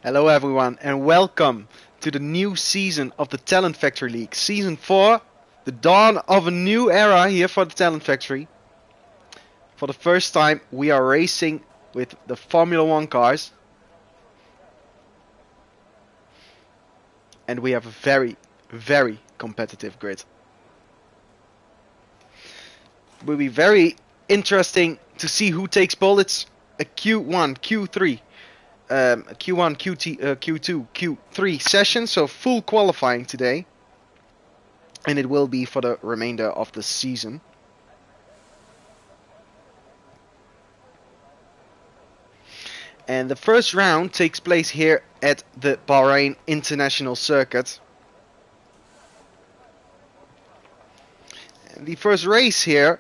Hello everyone and welcome to the new season of the Talent Factory League. Season 4, the dawn of a new era here for the Talent Factory. For the first time we are racing with the Formula 1 cars. And we have a very, very competitive grid. It will be very interesting to see who takes pole. It's a Q1, Q3. Q1, Q2, Q3 session, so full qualifying today, and it will be for the remainder of the season. And the first round takes place here at the Bahrain International Circuit. And the first race here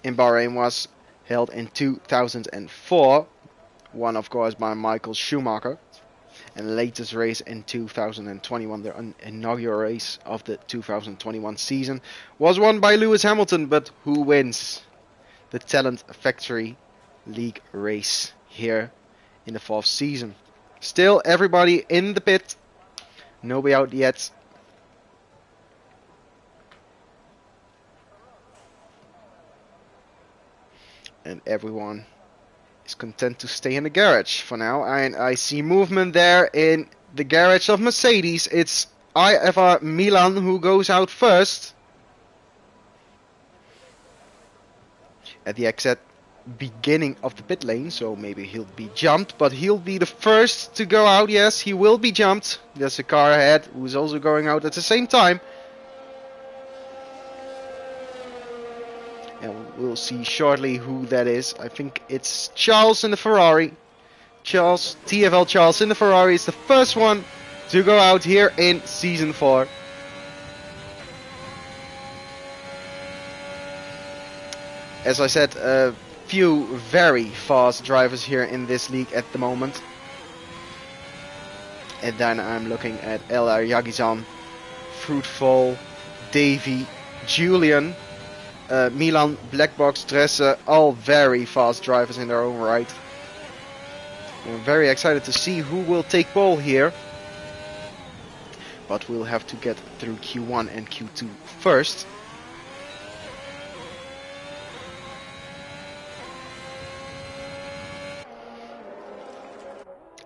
in Bahrain was held in 2004. Won, of course, by Michael Schumacher. And the latest race in 2021, the inaugural race of the 2021 season, was won by Lewis Hamilton. But who wins the Talent Factory League race here in the 4th season? Still everybody in the pit. Nobody out yet. And everyone is content to stay in the garage for now, and I see movement there in the garage of Mercedes. It's TFL Milan who goes out first at the exact beginning of the pit lane, so maybe he'll be jumped, but he'll be the first to go out. Yes, he will be jumped. There's a car ahead who's also going out at the same time. And we'll see shortly who that is. I think it's Charles in the Ferrari. TFL Charles in the Ferrari is the first one to go out here in Season 4. As I said, a few very fast drivers here in this league at the moment. And then I'm looking at El Yagizan, Fruitful, Davy, Julian, Milan, Blackbox, Dresse, all very fast drivers in their own right. I'm very excited to see who will take pole here. But we'll have to get through Q1 and Q2 first.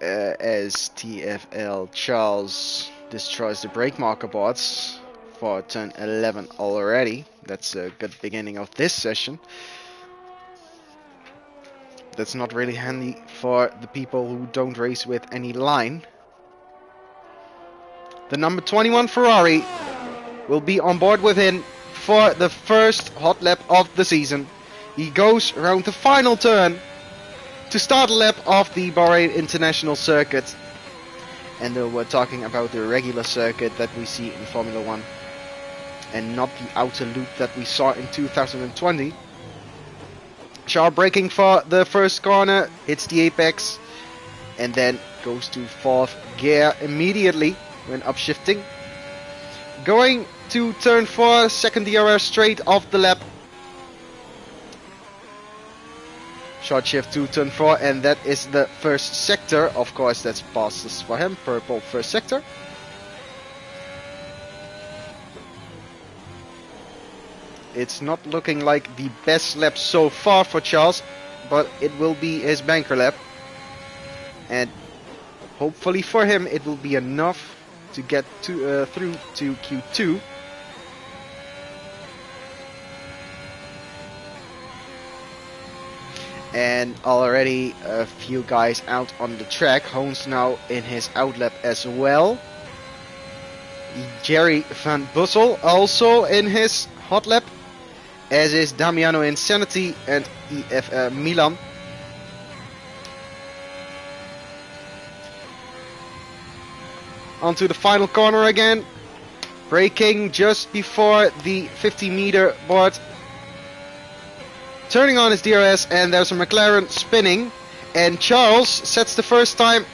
As TFL Charles destroys the brake marker boards for turn 11 already. That's a good beginning of this session. That's not really handy for the people who don't race with any line. The number 21 Ferrari will be on board with him for the first hot lap of the season. He goes around the final turn to start a lap of the Bahrain International Circuit. And we're talking about the regular circuit that we see in Formula 1. And not the outer loop that we saw in 2020. Charles braking for the first corner, hits the apex, and then goes to 4th gear immediately when upshifting. Going to turn 4, second DRS straight off the lap. Short shift to turn 4, and that is the first sector. Of course, that's passes for him, purple first sector. It's not looking like the best lap so far for Charles, but it will be his banker lap. And hopefully for him it will be enough to get to, through to Q2. And already a few guys out on the track. Hoons now in his outlap as well. Jerry van Bussel also in his hot lap, as is Damiano Insanity and EF Milan. Onto the final corner again. Braking just before the 50-meter board. Turning on his DRS, and there's a McLaren spinning. And Charles sets the first time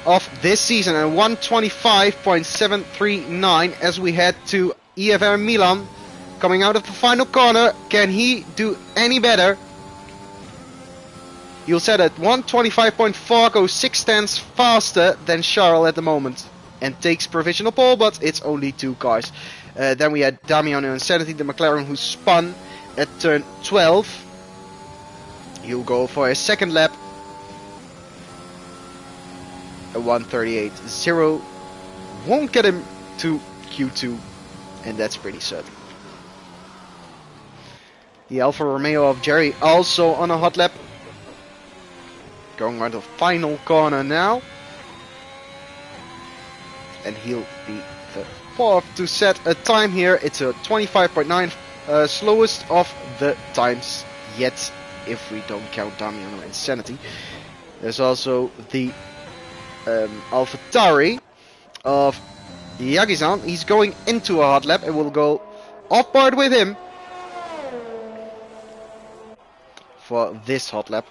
of this season at 125.739 as we head to EF Milan. Coming out of the final corner, can he do any better? He'll set at 1:25.4, goes 6 tenths faster than Charles at the moment, and takes provisional pole, but it's only 2 cars. Then we had Damiano Insanity, the McLaren, who spun at turn 12. He'll go for a second lap. A 1:38.0 won't get him to Q2, and that's pretty certain. The Alfa Romeo of Jerry also on a hot lap. Going around the final corner now. And he'll be the 4th to set a time here. It's a 25.9, slowest of the times yet, if we don't count Damiano Insanity. There's also the AlphaTauri of Yagi-san. He's going into a hot lap and will go off board with him for this hot lap.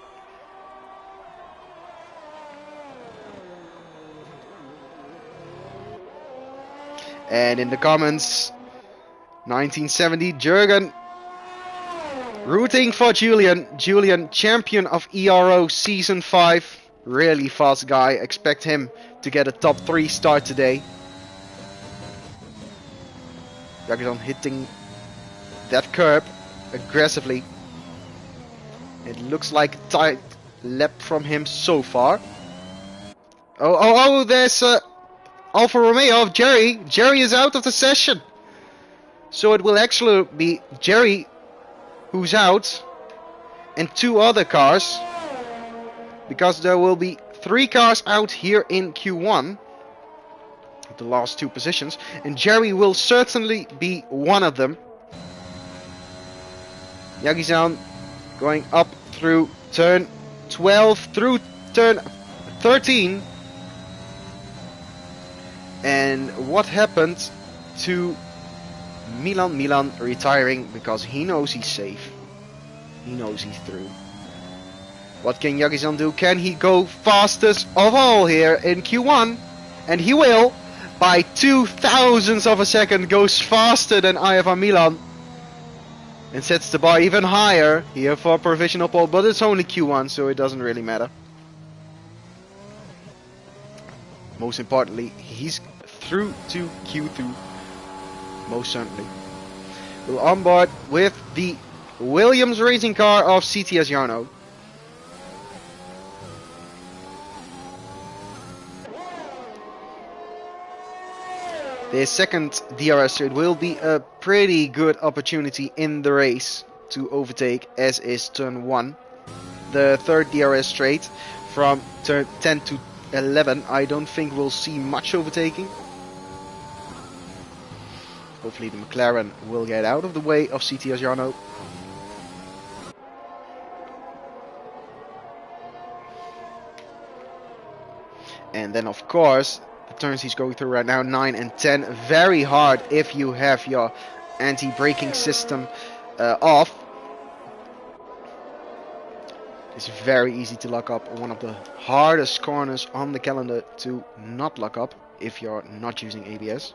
And in the comments, 1970 Jürgen rooting for Julian. Julian, champion of ERO Season 5. Really fast guy. Expect him to get a top 3 start today. Yagi-san hitting that curb aggressively. It looks like a tight lap from him so far. Oh, there's Alfa Romeo of Jerry. Jerry is out of the session. So it will actually be Jerry who's out and 2 other cars. Because there will be 3 cars out here in Q1. The last 2 positions. And Jerry will certainly be one of them. Yagi-san going up through turn 12 through turn 13. And what happened to Milan? Milan retiring because he knows he's safe. He knows he's through. What can Yagi-san do? Can he go fastest of all here in Q1? And he will. By 0.002 of a second, goes faster than IFR Milan. And sets the bar even higher here for provisional pole. But it's only Q1, so it doesn't really matter. Most importantly, he's through to Q2. Most certainly. We're on board with the Williams racing car of CTS Jarno. The second DRS straight will be a pretty good opportunity in the race to overtake, as is turn 1. The third DRS straight from turn 10 to 11, I don't think we'll see much overtaking. Hopefully the McLaren will get out of the way of CTS Jarno. And then of course, the turns he's going through right now, 9 and 10, very hard if you have your anti-braking system off. It's very easy to lock up. One of the hardest corners on the calendar to not lock up if you're not using ABS.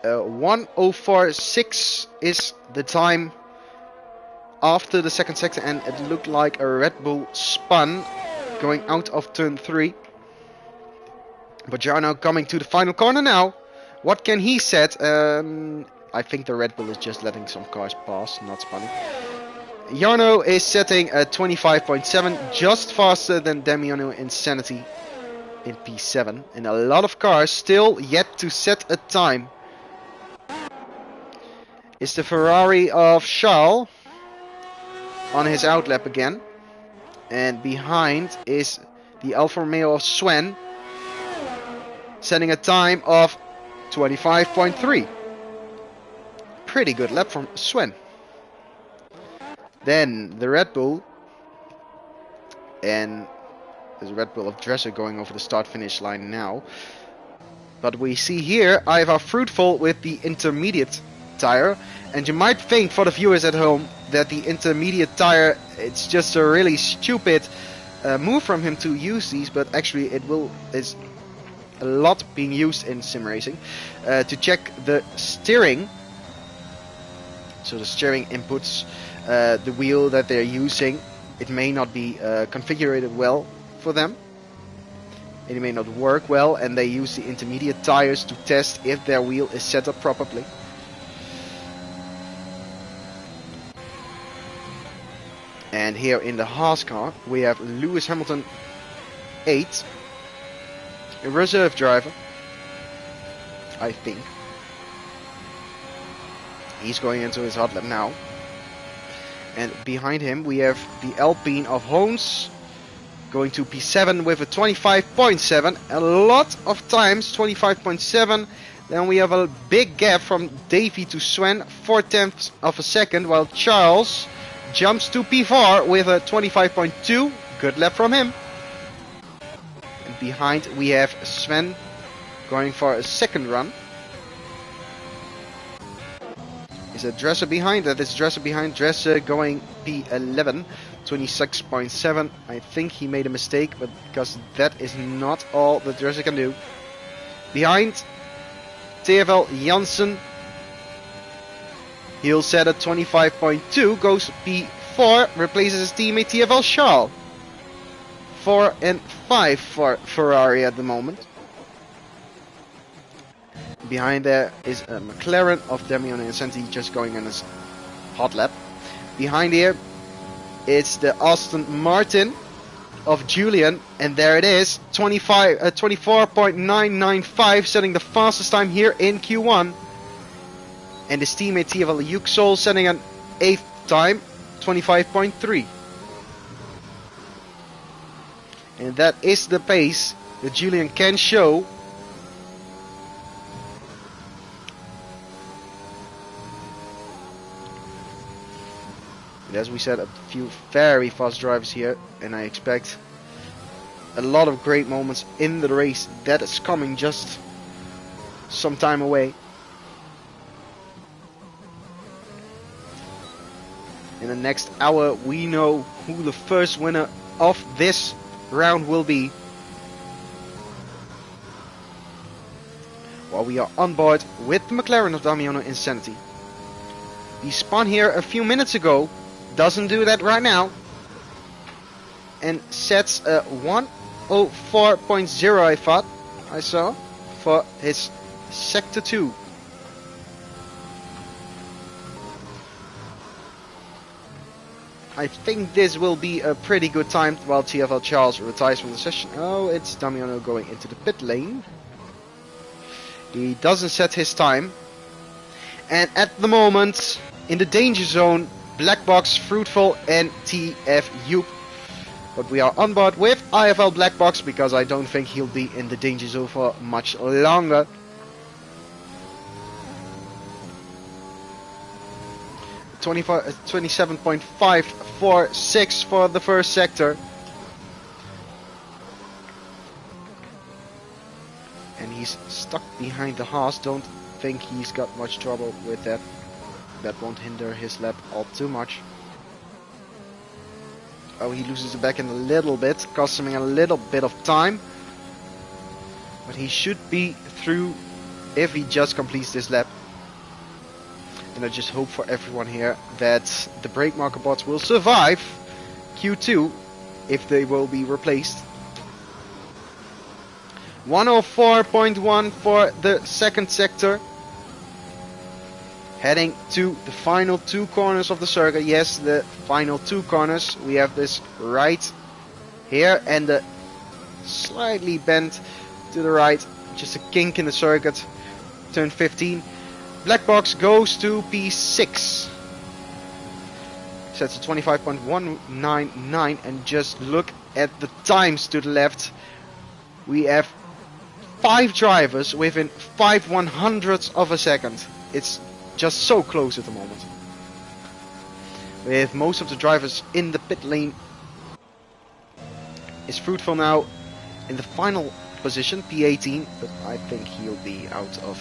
1:04.6 is the time after the second sector, and it looked like a Red Bull spun going out of turn 3. But Jarno coming to the final corner now. What can he set? I think the Red Bull is just letting some cars pass, not spinning. Jarno is setting a 25.7, just faster than Damiano Insanity in P7. And a lot of cars still yet to set a time. It's the Ferrari of Charles on his outlap again. And behind is the Alfa Romeo of Sven, setting a time of 25.3. Pretty good lap from Sven. Then the Red Bull, and there's a Red Bull of Dresser going over the start-finish line now. But we see here IFR Fruitful with the intermediate tire, and you might think, for the viewers at home, that the intermediate tire, it's just a really stupid move from him to use these, but actually is a lot being used in sim racing to check the steering. So the steering inputs the wheel that they're using it may not be configured well for them. It may not work well, and they use the intermediate tires to test if their wheel is set up properly. And here in the Haas car, we have Lewis Hamilton 8, a reserve driver, I think. He's going into his hot lap now. And behind him we have the Alpine of Hoons going to P7 with a 25.7. A lot of times 25.7. Then we have a big gap from Davy to Sven, 4/10 of a second, while Charles jumps to P4 with a 25.2. Good lap from him. And behind we have Sven going for a second run. Is a Dresser behind? That is Dresser behind. Dresser going P11, 26.7. I think he made a mistake, but because that is not all that Dresser can do. Behind TFL Janssen, he'll set at 25.2, goes P4, replaces his teammate TFL Charles. 4 and 5 for Ferrari at the moment. Behind there is a McLaren of Damiano Incenti just going on his hot lap. Behind here, it's the Aston Martin of Julian, and there it is, 24.995, setting the fastest time here in Q1. And his teammate TFL Yuxol setting an 8th time, 25.3. And that is the pace that Julian can show. And as we said, a few very fast drivers here, and I expect a lot of great moments in the race that is coming just some time away. In the next hour we know who the first winner of this round will be. While we are on board with the McLaren of Damiano Incenti. He spun here a few minutes ago. Doesn't do that right now. And sets a 1:04.0 I thought I saw for his sector 2. I think this will be a pretty good time while TFL Charles retires from the session. Oh, it's Damiano going into the pit lane. He doesn't set his time. And at the moment, in the danger zone, Black Box, Fruitful and TF But we are on board with IFL Black Box because I don't think he'll be in the danger zone for much longer. – 27.546 for the first sector. And he's stuck behind the Haas. Don't think he's got much trouble with that. That won't hinder his lap all too much. Oh, he loses the back end a little bit, costing him a little bit of time. But he should be through if he just completes this lap. And I just hope for everyone here that the brake marker bots will survive Q2 if they will be replaced. 104.1 for the second sector. Heading to the final two corners of the circuit. Yes, the final two corners. We have this right here and the slightly bent to the right. Just a kink in the circuit. Turn 15. Black Box goes to P6. Sets a 25.199 and just look at the times to the left. We have 5 drivers within 5/100ths of a second. It's just so close at the moment. With most of the drivers in the pit lane. Is Fruitful now in the final position, P18, but I think he'll be out of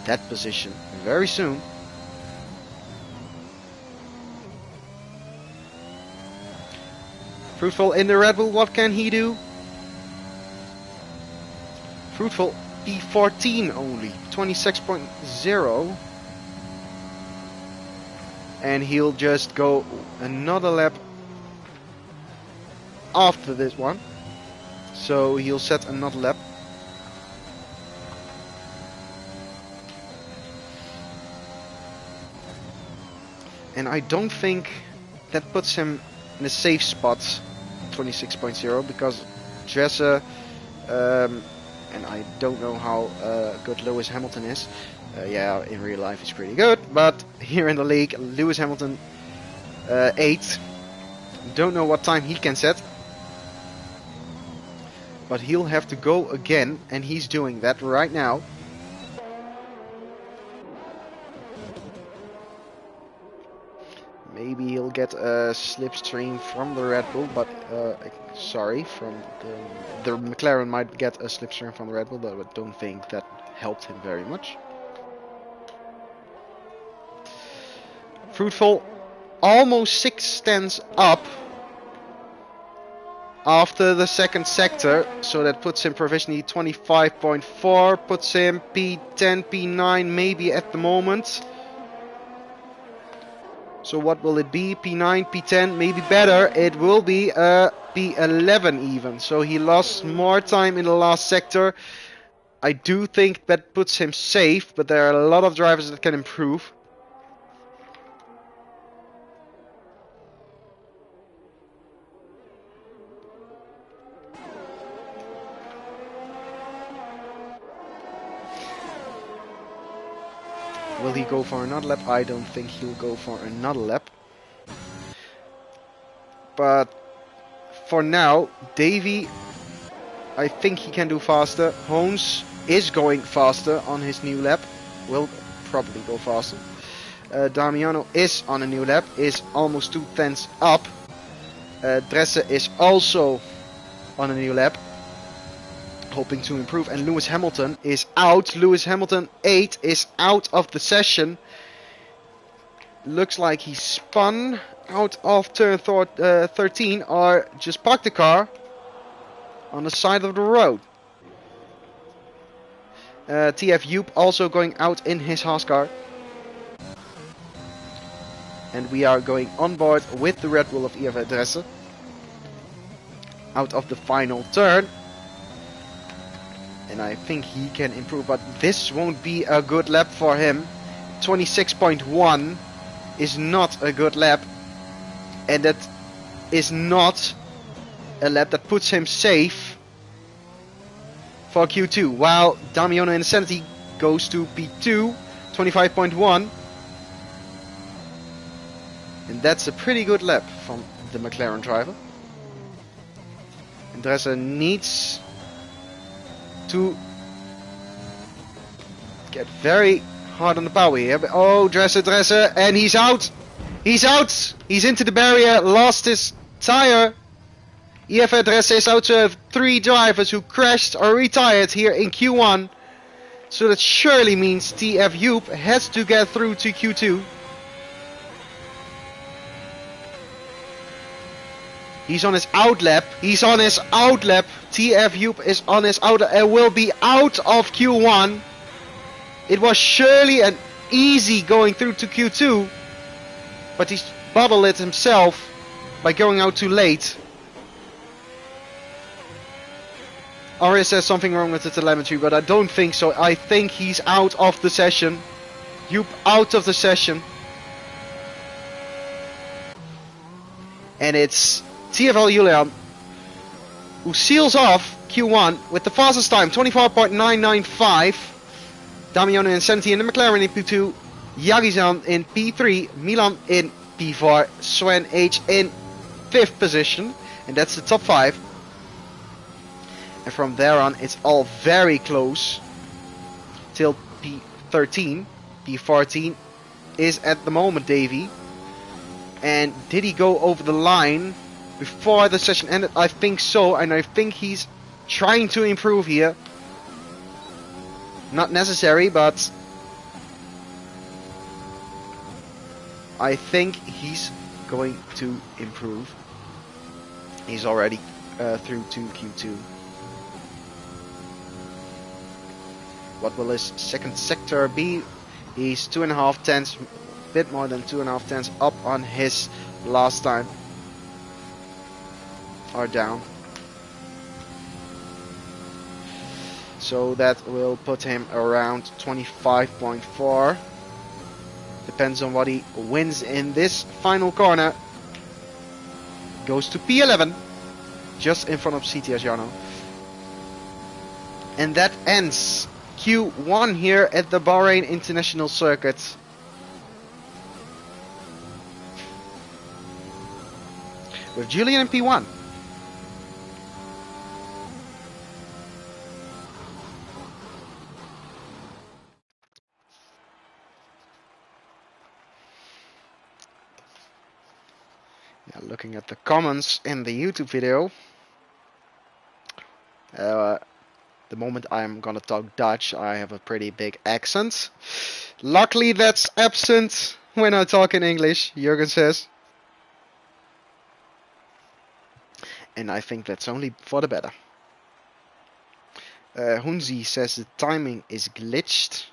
that position very soon. Fruitful in the Red Bull, what can he do? Fruitful P14 only, 26.0. And he'll just go another lap after this one. So he'll set another lap. And I don't think that puts him in a safe spot, 26.0, because Dresser, and I don't know how good Lewis Hamilton is. Yeah, in real life he's pretty good, but here in the league, Lewis Hamilton 8. Don't know what time he can set. But he'll have to go again, and he's doing that right now. Maybe he'll get a slipstream from the Red Bull, but sorry, from the McLaren might get a slipstream from the Red Bull, but I don't think that helped him very much. Fruitful, almost 6 tenths up after the second sector, so that puts him provisionally 25.4, puts him P10, P9 maybe at the moment. So what will it be? P9, P10, maybe better. It will be P11 even. So he lost more time in the last sector. I do think that puts him safe, but there are a lot of drivers that can improve. Will he go for another lap? I don't think he'll go for another lap. But for now, Davy, I think he can do faster. Hones is going faster on his new lap. Will probably go faster. Damiano is on a new lap. Is almost 2 tenths up. Dresser is also on a new lap, hoping to improve, and Lewis Hamilton is out. Lewis Hamilton 8 is out of the session. Looks like he spun out of turn 13 or just parked the car on the side of the road. TF Joop also going out in his Haas car. And we are going on board with the Red Bull of EF Dresser out of the final turn. And I think he can improve, but this won't be a good lap for him. 26.1 is not a good lap, and that is not a lap that puts him safe for Q2. While Damiano Insanity goes to P2, 25.1, and that's a pretty good lap from the McLaren driver. And Dresser needs to get very hard on the power here. But, oh, Dresser, and he's out. He's out. He's into the barrier, lost his tire. EF Dresser is out to have 3 drivers who crashed or retired here in Q1. So that surely means TF Joop has to get through to Q2. He's on his out lap. He's on his out lap. TF Joop is on his out lap and will be out of Q1. It was surely an easy going through to Q2, but he bottled it himself by going out too late. Or is there something wrong with the telemetry? But I don't think so. I think he's out of the session. Joop out of the session. And it's TFL Julian who seals off Q1 with the fastest time, 24.995. Damiano Insanity in the McLaren in P2, Yagizan in P3, Milan in P4, Swen H in 5th position, and that's the top 5. And from there on it's all very close till P13. P14 is at the moment Davy. And did he go over the line before the session ended? I think so, and I think he's trying to improve here. Not necessary, but I think he's going to improve. He's already through to Q2. What will his second sector be? He's 2.5 tenths, bit more than 2.5 tenths up on his last time. are down. So that will put him around 25.4. Depends on what he wins in this final corner. Goes to P11, just in front of CTS Jarno. And that ends Q1 here at the Bahrain International Circuit. With Julian in P1. Yeah, looking at the comments in the YouTube video. The moment I'm gonna talk Dutch, I have a pretty big accent. Luckily that's absent when I talk in English, Jurgen says. And I think that's only for the better. Hunzi says the timing is glitched.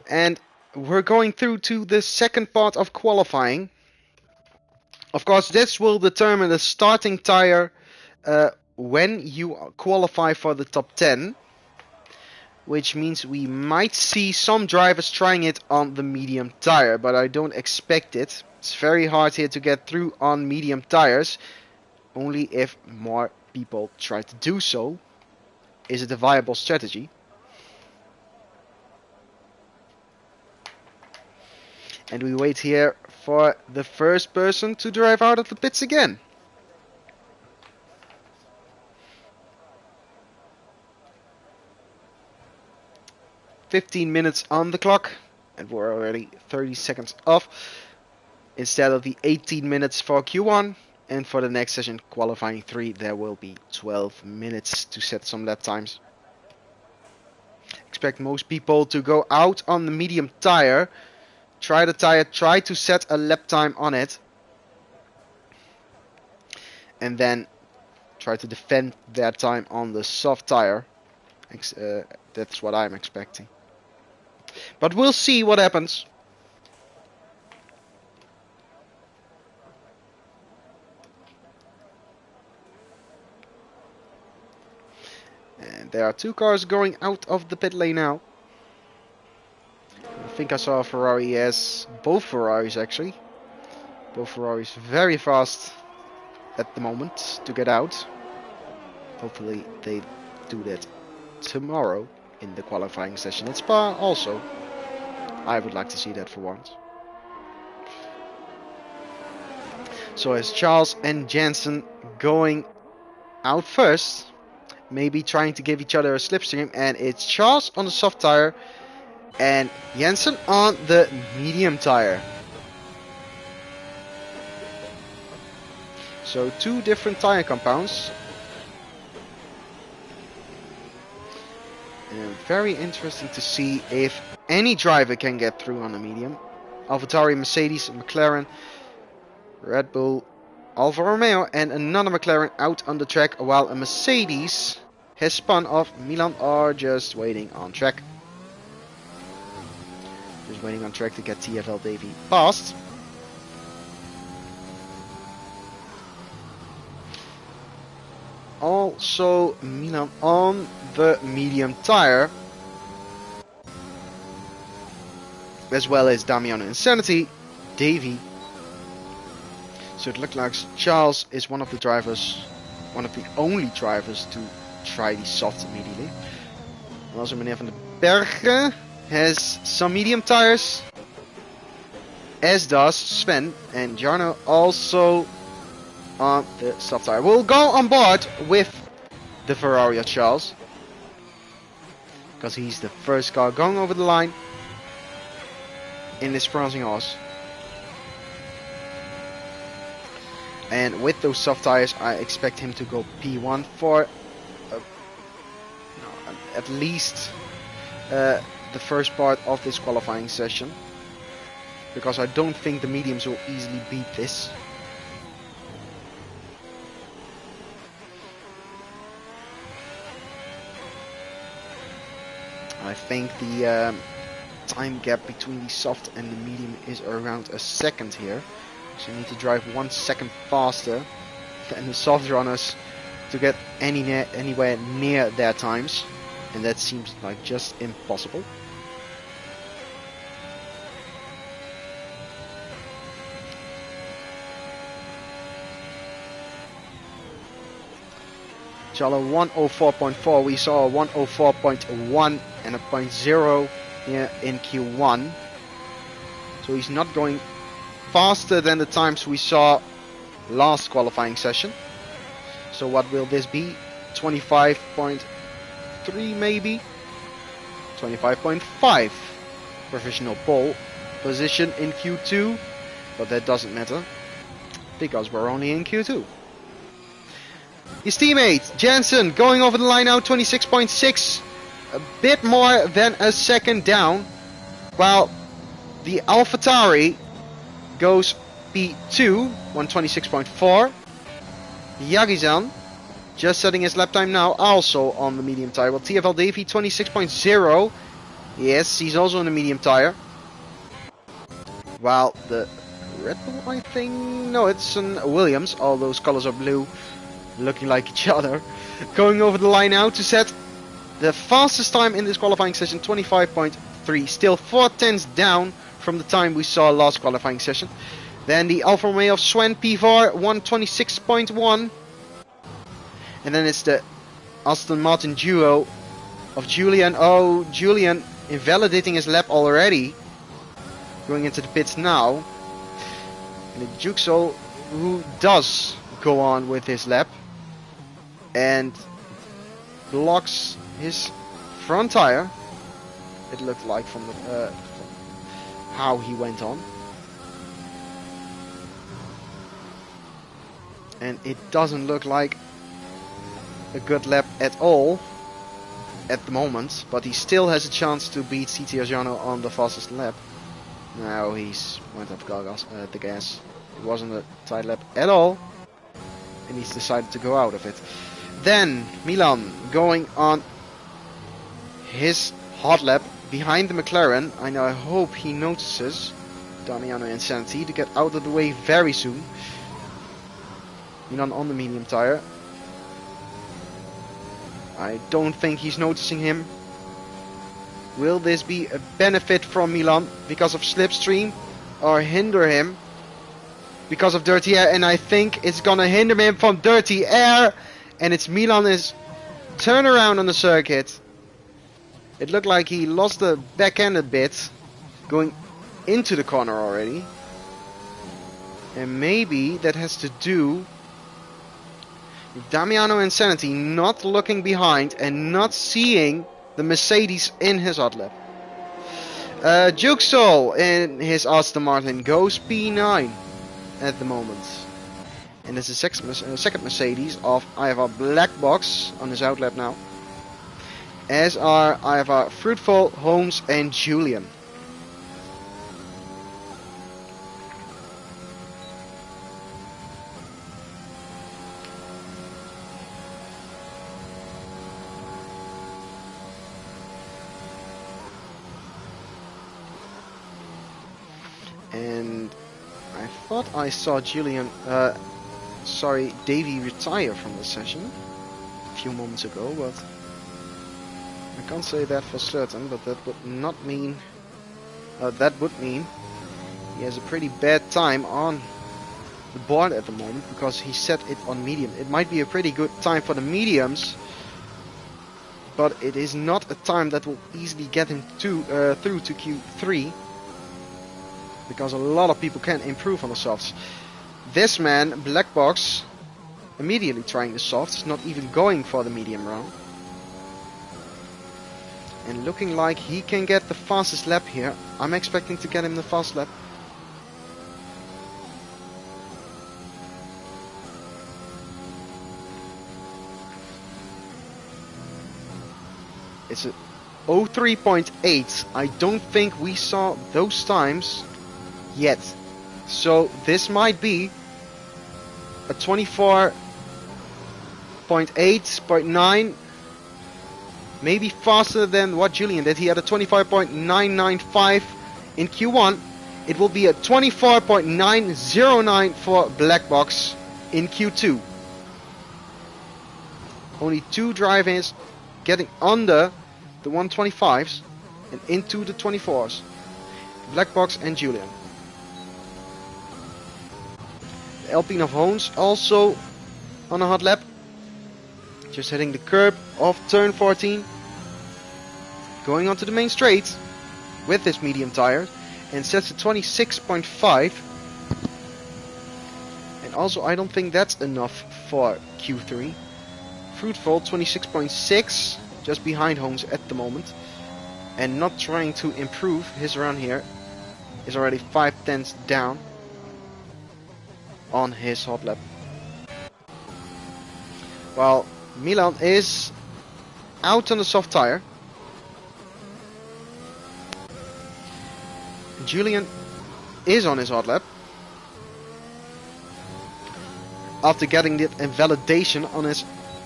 And we're going through to the second part of qualifying. Of course, this will determine the starting tire when you qualify for the top 10. Which means we might see some drivers trying it on the medium tire, but I don't expect it. It's very hard here to get through on medium tires. Only if more people try to do so is it a viable strategy. And we wait here for the first person to drive out of the pits again. "15 minutes on the clock, and we're already 30 seconds off. Instead of the 18 minutes for Q1, and for the next session, qualifying 3, there will be 12 minutes to set some lap times. Expect most people to go out on the medium tire. Try the tire, try to set a lap time on it. And then try to defend their time on the soft tire. That's what I'm expecting. But we'll see what happens. And there are 2 cars going out of the pit lane now. I think I saw a Ferrari, yes, both Ferraris actually. Both Ferraris very fast at the moment to get out. Hopefully they do that tomorrow in the qualifying session at Spa also. I would like to see that for once. So as Charles and Jensen going out first, maybe trying to give each other a slipstream, and it's Charles on the soft tire and Jensen on the medium tire. So 2 different tire compounds. And very interesting to see if any driver can get through on the medium. AlphaTauri, Mercedes, McLaren, Red Bull, Alfa Romeo and another McLaren out on the track, while a Mercedes has spun off. Milan are just waiting on track. Just waiting on track to get TFL Davy past. Also Milan on the medium tire, as well as Damiano Insanity, Davy. So it looks like Charles is one of the drivers, one of the only drivers to try the soft immediately. And also meneer Van den Bergen has some medium tires, as does Sven, and Jarno also on the soft tire. We'll go on board with the Ferrari of Charles, because he's the first car going over the line in this prancing horse. And with those soft tires, I expect him to go P1 for at least the first part of this qualifying session, because I don't think the mediums will easily beat this. I think the time gap between the soft and the medium is around a second here. So you need to drive 1 second faster than the soft runners to get anywhere near their times. And that seems like just impossible. Charlo 104.4, we saw a 104.1 and a 0.0 here in Q1. So he's not going faster than the times we saw last qualifying session. So what will this be? 25.3 maybe? 25.5 provisional pole position in Q2, but that doesn't matter because we're only in Q2. His teammate Jensen going over the line now, 26.6, a bit more than a second down, while the AlphaTauri goes P2, 126.4. Yagizan just setting his lap time now, also on the medium tire. Well, TFL Davy 26.0. Yes, he's also on the medium tire. While the Red Bull, I think, no, it's an Williams. All those colors are blue, looking like each other. Going over the line now to set the fastest time in this qualifying session, 25.3. Still 4 tenths down from the time we saw last qualifying session. Then the Alfa Romeo of Sven Pivar, 126.1. And then it's the Aston Martin duo of Julian. Oh, Julian invalidating his lap already. Going into the pits now. And the Juxo, who does go on with his lap and blocks his front tire. It looked like from the how he went on. And it doesn't look like a good lap at all at the moment, but he still has a chance to beat CT Arjano on the fastest lap. Now he's went up the gas. It wasn't a tight lap at all, and he's decided to go out of it. Then Milan going on his hot lap behind the McLaren. I hope he notices Damiano Insanity to get out of the way very soon. Milan on the medium tire. I don't think he's noticing him. Will this be a benefit from Milan because of slipstream, or hinder him because of dirty air? And I think it's gonna hinder him from dirty air, and it's Milan's turnaround on the circuit. It looked like he lost the back end a bit going into the corner already, and maybe that has to do with Damiano Insanity not looking behind and not seeing the Mercedes in his hot lap. Juxo in his Aston Martin goes P9 at the moment. And there's a second Mercedes of IFR Black Box on his outlap now. As are IFR Fruitful, Holmes and Julian. And I thought I saw Davey retire from the session a few moments ago, but I can't say that for certain. But that would not mean, that would mean he has a pretty bad time on the board at the moment, because he set it on medium. It might be a pretty good time for the mediums, but it is not a time that will easily get him through to Q3. Because a lot of people can improve on the softs. This man, Black Box, immediately trying the softs, not even going for the medium round. And looking like he can get the fastest lap here. I'm expecting to get him the fast lap. It's a 03.8. I don't think we saw those times yet. So this might be a 24.8, 0.9 maybe faster than what Julian did. He had a 25.995 in Q1. It will be a 24.909 for Black Box in Q2. Only 2 drive-ins getting under the 125s and into the 24s. Black Box and Julian. The Alpine of Hoons also on a hot lap. Just hitting the curb of turn 14. Going onto the main straight with this medium tire. And sets a 26.5. And also I don't think that's enough for Q3. Fruitful 26.6. Just behind Holmes at the moment. And not trying to improve his run here. Is already 5 tenths down on his hot lap. While Milan is out on the soft tire. Julian is on his hot lap. After getting the invalidation on his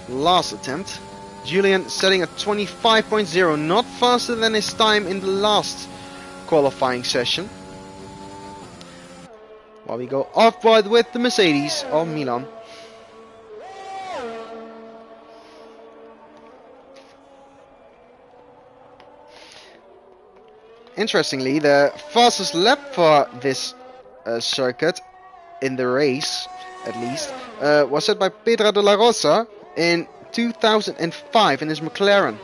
last attempt. Julian setting a 25.0, not faster than his time in the last qualifying session. While we go off-road with the Mercedes of Milan. Interestingly, the fastest lap for this circuit, in the race at least, was set by Pedro de la Rosa in 2005 in his McLaren.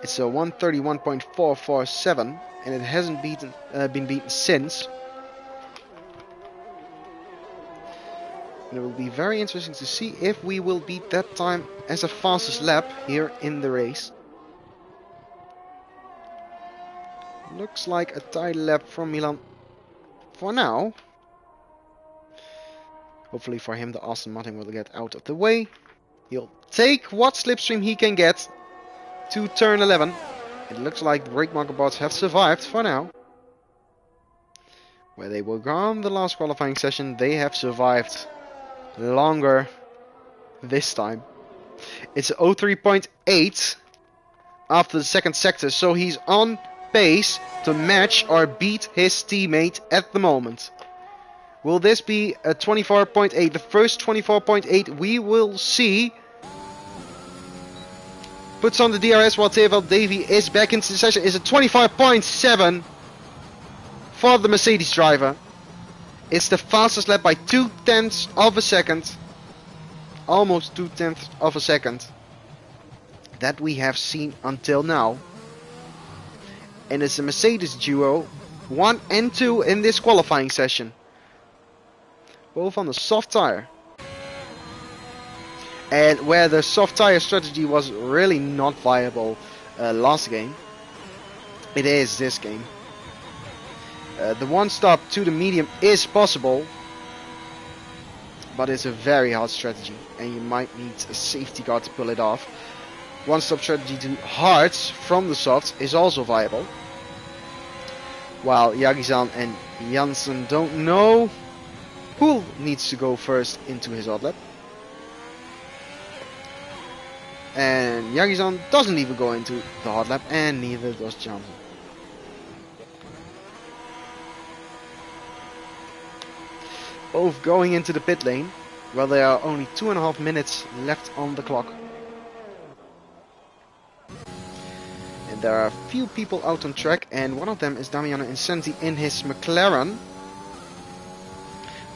It's a 131.447 and it hasn't been beaten since. And it will be very interesting to see if we will beat that time as a fastest lap here in the race. Looks like a tight lap from Milan for now. Hopefully for him the Aston Martin will get out of the way. He'll take what slipstream he can get to turn 11. It looks like the brake marker bots have survived for now. Where they were gone the last qualifying session, they have survived longer this time. It's 03.8 after the second sector, so he's on pace to match or beat his teammate at the moment. Will this be a 24.8? The first 24.8 we will see. Puts on the DRS while TFL Davy is back into the session. Is a 25.7 for the Mercedes driver. It's the fastest lap by 2 tenths of a second. Almost 2 tenths of a second. That we have seen until now. And it's a Mercedes duo 1 and 2 in this qualifying session. Both on the soft tire. And where the soft tire strategy was really not viable last game, it is this game. The one stop to the medium is possible, but it's a very hard strategy and you might need a safety car to pull it off. One stop strategy to hards from the softs is also viable. While Yagizan and Janssen don't know who needs to go first into his hot lap. And Yagizan doesn't even go into the hot lap, and neither does Janssen. Both going into the pit lane, while there are only 2.5 minutes left on the clock. And there are a few people out on track, and one of them is Damiano Incenti in his McLaren.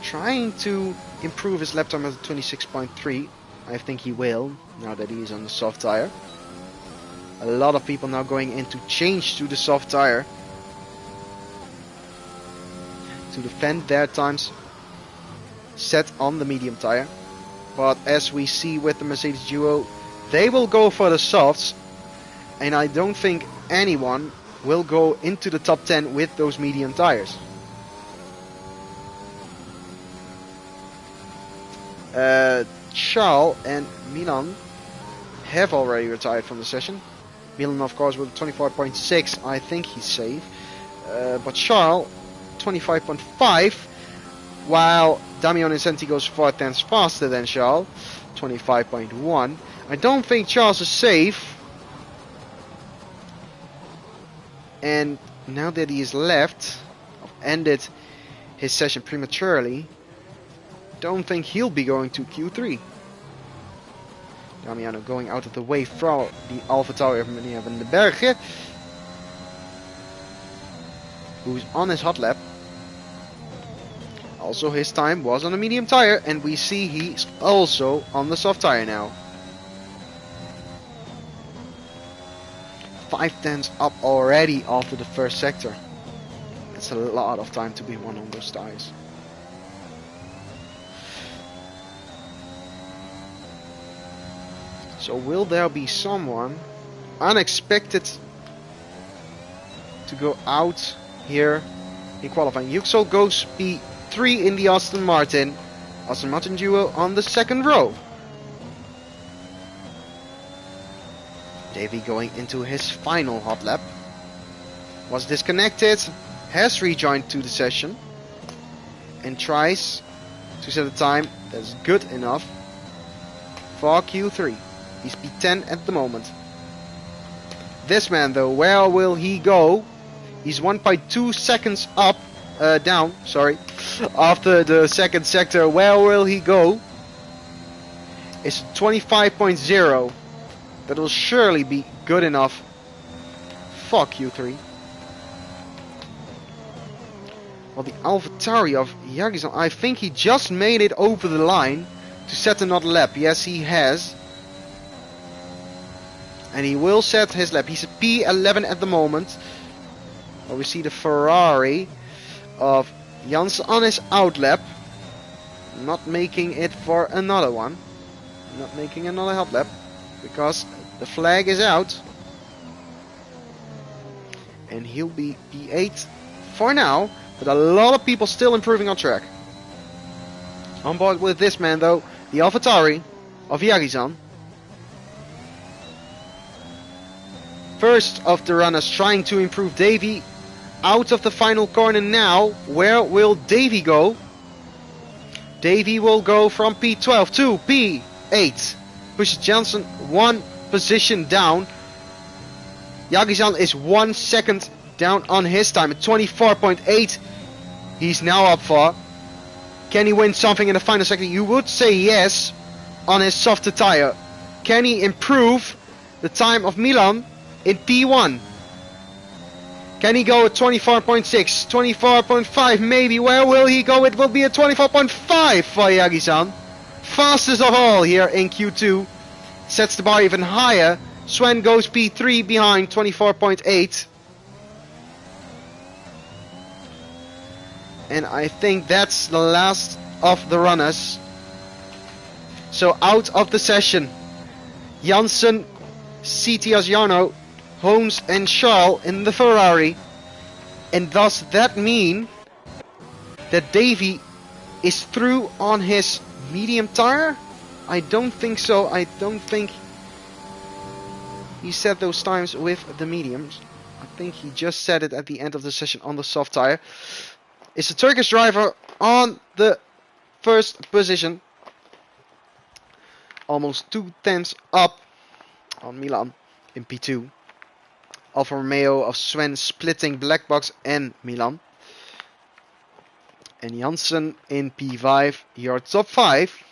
Trying to improve his lap time at 26.3. I think he will, now that he is on the soft tire. A lot of people now going in to change to the soft tire to defend their times set on the medium tire. But as we see with the Mercedes duo, they will go for the softs, and I don't think anyone will go into the top 10 with those medium tires. Charles and Milan have already retired from the session. Milan, of course, with 24.6, I think he's safe. But Charles, 25.5, while Damiano Incenti goes 4 tenths faster than Charles, 25.1. I don't think Charles is safe. And now that he is left, ended his session prematurely, don't think he'll be going to Q3. Damiano going out of the way from the Alpha Tower of Meneer van den Bergen, who's on his hot lap. Also his time was on a medium tire, and we see he's also on the soft tire now. 5/10 up already after the first sector. That's a lot of time to be won on those tires. So will there be someone unexpected to go out here in qualifying? Yüksel goes P3 in the Aston Martin. Aston Martin duo on the second row. Davy going into his final hot lap. Was disconnected, has rejoined to the session, and tries to set a time that's good enough for Q3. He's P10 at the moment. This man though, where will he go? He's 1.2 seconds down, after the second sector. Where will he go? It's 25.0. That will surely be good enough for Q3. Well, the AlphaTauri of Yagizan, I think he just made it over the line to set another lap. Yes, he has. And he will set his lap. He's at P11 at the moment. Well, we see the Ferrari of Janssen on his out lap. Not making it for another one. Not making another hot lap. Because the flag is out. And he'll be P8 for now. But a lot of people still improving on track. On board with this man though, the AlphaTauri of Yagizan. First of the runners trying to improve. Davy out of the final corner now. Where will Davy go? Davy will go from P12 to P8. Pushes Janssen one position down. Yagizan is 1 second down on his time at 24.8. He's now up for. Can he win something in the final sector? You would say yes on his softer tire. Can he improve the time of Milan in P1? Can he go at 24.6, 24.5 maybe? Where will he go? It will be a 24.5 for Yagi-san. Fastest of all here in Q2. Sets the bar even higher. Sven goes P3 behind, 24.8. And I think that's the last of the runners. So out of the session. Janssen, CT Asiano, Holmes and Charles in the Ferrari. And does that mean that Davy is through on his medium tire? I don't think so. I don't think he set those times with the mediums. I think he just set it at the end of the session on the soft tire. It's a Turkish driver on the first position. Almost 2/10 up on Milan in P2. Alfa Romeo of Sven splitting Black Box and Milan. And Janssen in P5, your top 5.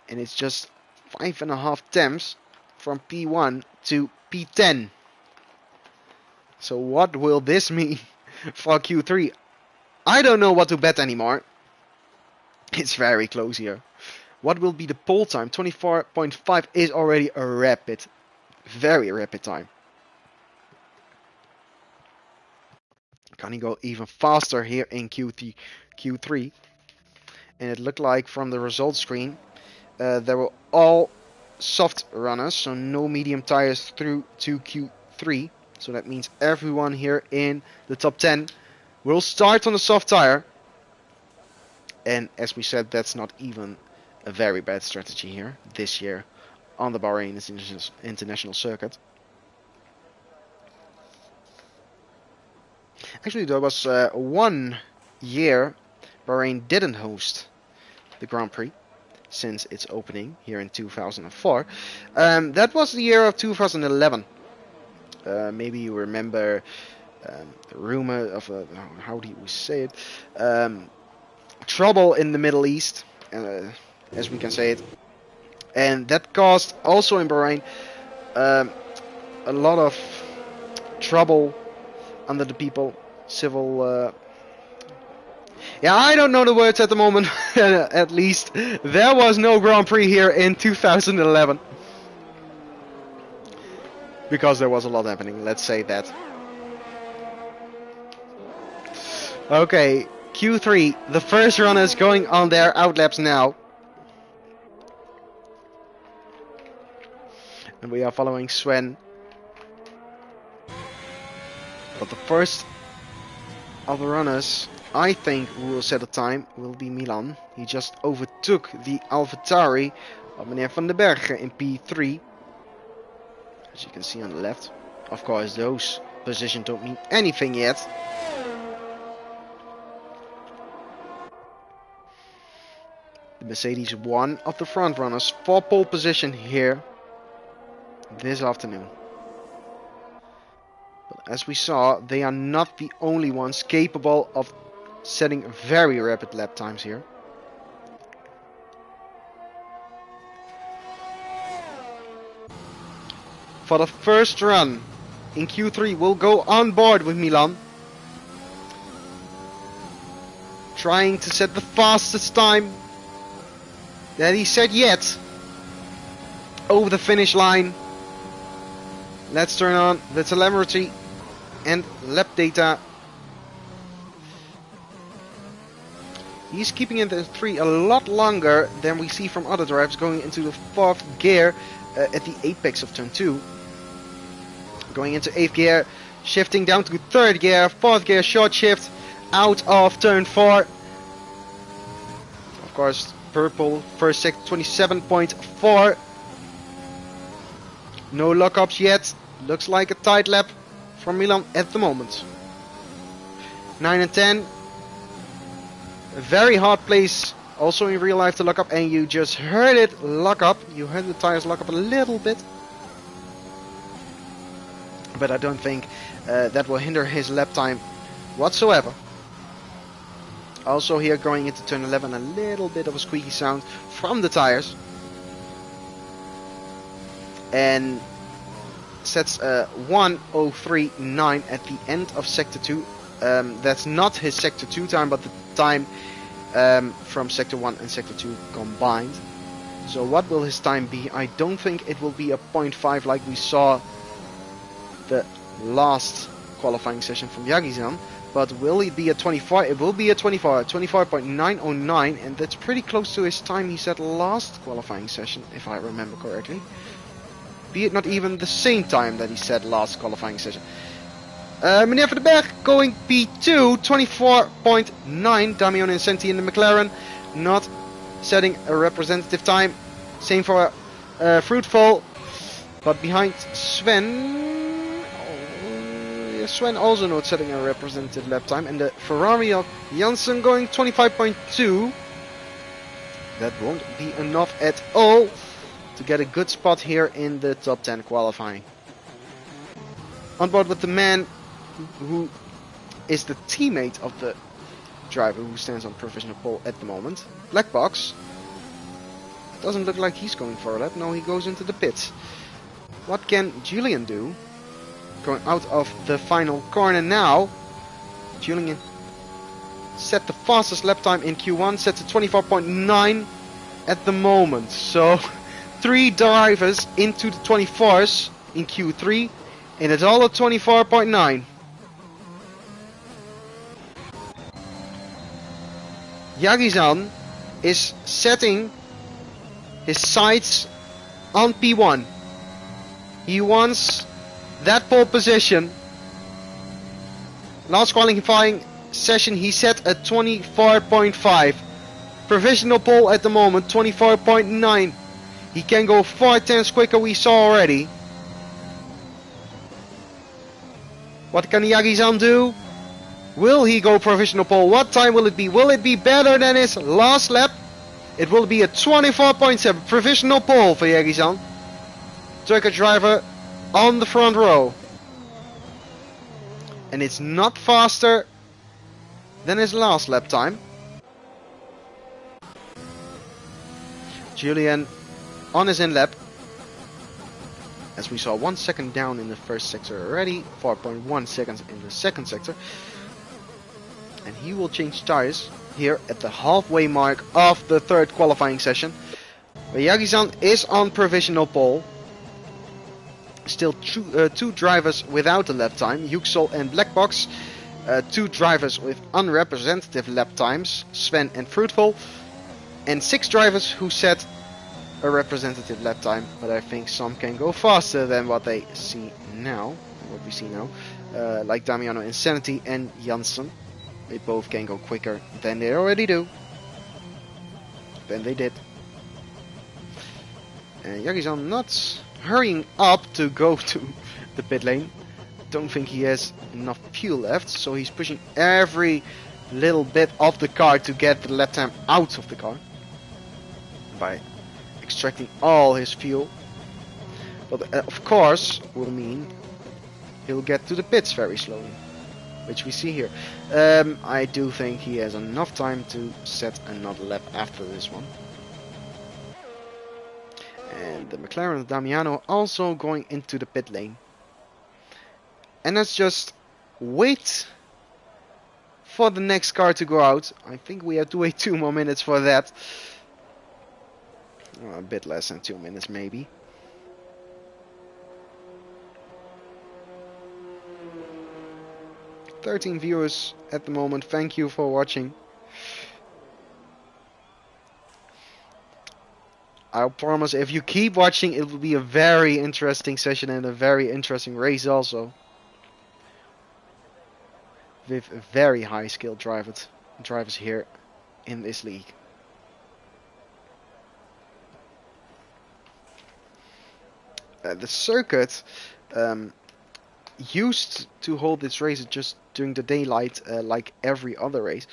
And it's just 5.5 temps from P1 to P10. So what will this mean for Q3? I don't know what to bet anymore. It's very close here. What will be the pole time? 24.5 is already a rapid, very rapid time. Can he go even faster here in Q3? And it looked like from the results screen, they were all soft runners, so no medium tires through to Q3. So that means everyone here in the top 10 will start on the soft tire. And as we said, that's not even a very bad strategy here this year on the Bahrain International Circuit. Actually, there was 1 year Bahrain didn't host the Grand Prix since its opening here in 2004. That was the year of 2011. Maybe you remember rumor of how do we say it? Trouble in the Middle East, as we can say it, and that caused also in Bahrain a lot of trouble under the people, civil. Yeah, I don't know the words at the moment. At least there was no Grand Prix here in 2011 because there was a lot happening. Let's say that. Okay, Q3. The first runners going on their outlaps now. And we are following Sven. But the first of the runners, I think, who will set a time will be Milan. He just overtook the AlphaTauri of meneer Van den Bergen in P3. As you can see on the left. Of course, those positions don't mean anything yet. The Mercedes, one of the front runners for pole position here this afternoon. But as we saw, they are not the only ones capable of setting very rapid lap times here. For the first run in Q3, we'll go on board with Milan, trying to set the fastest time that he set yet over the finish line. Let's turn on the telemetry and lap data. He's keeping it in 3 a lot longer than we see from other drivers, going into the 4th gear at the apex of turn 2. Going into 8th gear, shifting down to 3rd gear, 4th gear short shift out of turn 4. Of course, purple first sector 27.4. No lockups yet. Looks like a tight lap from Milan at the moment. 9 and 10. A very hard place also in real life to lock up, and you just heard it lock up. You heard the tires lock up a little bit. But I don't think that will hinder his lap time whatsoever. Also here going into turn 11, a little bit of a squeaky sound from the tires. And sets 1:03.9 at the end of sector 2. That's not his sector 2 time, but the time from sector 1 and sector 2 combined. So what will his time be? I don't think it will be a 0.5 like we saw the last qualifying session from Yagizan. But will it be a 24? It will be a 24, 24.909, and that's pretty close to his time he set last qualifying session, if I remember correctly. Be it not even the same time that he set last qualifying session. Meneer Van den Berg going P2, 24.9. Damian Incenti in the McLaren, not setting a representative time. Same for Fruitful, but behind Sven. Sven also not setting a representative lap time, and the Ferrari of Janssen going 25.2. That won't be enough at all to get a good spot here in the top 10 qualifying. On board with the man who is the teammate of the driver who stands on provisional pole at the moment, Black Box. Doesn't look like he's going for a lap. No, he goes into the pits. What can Julian do? Going out of the final corner now. Julian set the fastest lap time in Q1, set to 24.9 at the moment. So 3 drivers into the 24s in Q3, and it's all at 24.9. Yagizan is setting his sights on P1. He wants that pole position. Last qualifying session he set at 24.5. Provisional pole at the moment 24.9. He can go 4/10 quicker, we saw already. What can Yagizan do? Will he go provisional pole? What time will it be? Will it be better than his last lap? It will be a 24.7 provisional pole for Yagizan. Turkish driver on the front row. and it's not faster than his last lap time. Julian on his in lap, as we saw 1 second down in the first sector already, 4.1 seconds in the second sector, and he will change tires here at the halfway mark of the third qualifying session, where Yagi-san is on provisional pole. Still two drivers without a lap time, Yuxel and Blackbox. Two drivers with unrepresentative lap times, Sven and Fruitful. And 6 drivers who set a representative lap time, but I think some can go faster than what they see now, what we see now. Like Damiano Insanity and Janssen. They both can go quicker than they already do. Than they did. And Yagi-san not hurrying up to go to the pit lane. Don't think he has enough fuel left, so he's pushing every little bit of the car to get the lap time out of the car by extracting all his fuel. But of course will mean he'll get to the pits very slowly, which we see here. I do think he has enough time to set another lap after this one. And the McLaren Damiano also going into the pit lane. And let's just wait for the next car to go out. I think we have to wait 2 more minutes for that. A bit less than 2 minutes maybe. "13 viewers at the moment, thank you for watching. I promise if you keep watching it will be a very interesting session and a very interesting race also. With very high skilled drivers here in this league. The circuit used to hold this race just during the daylight like every other race.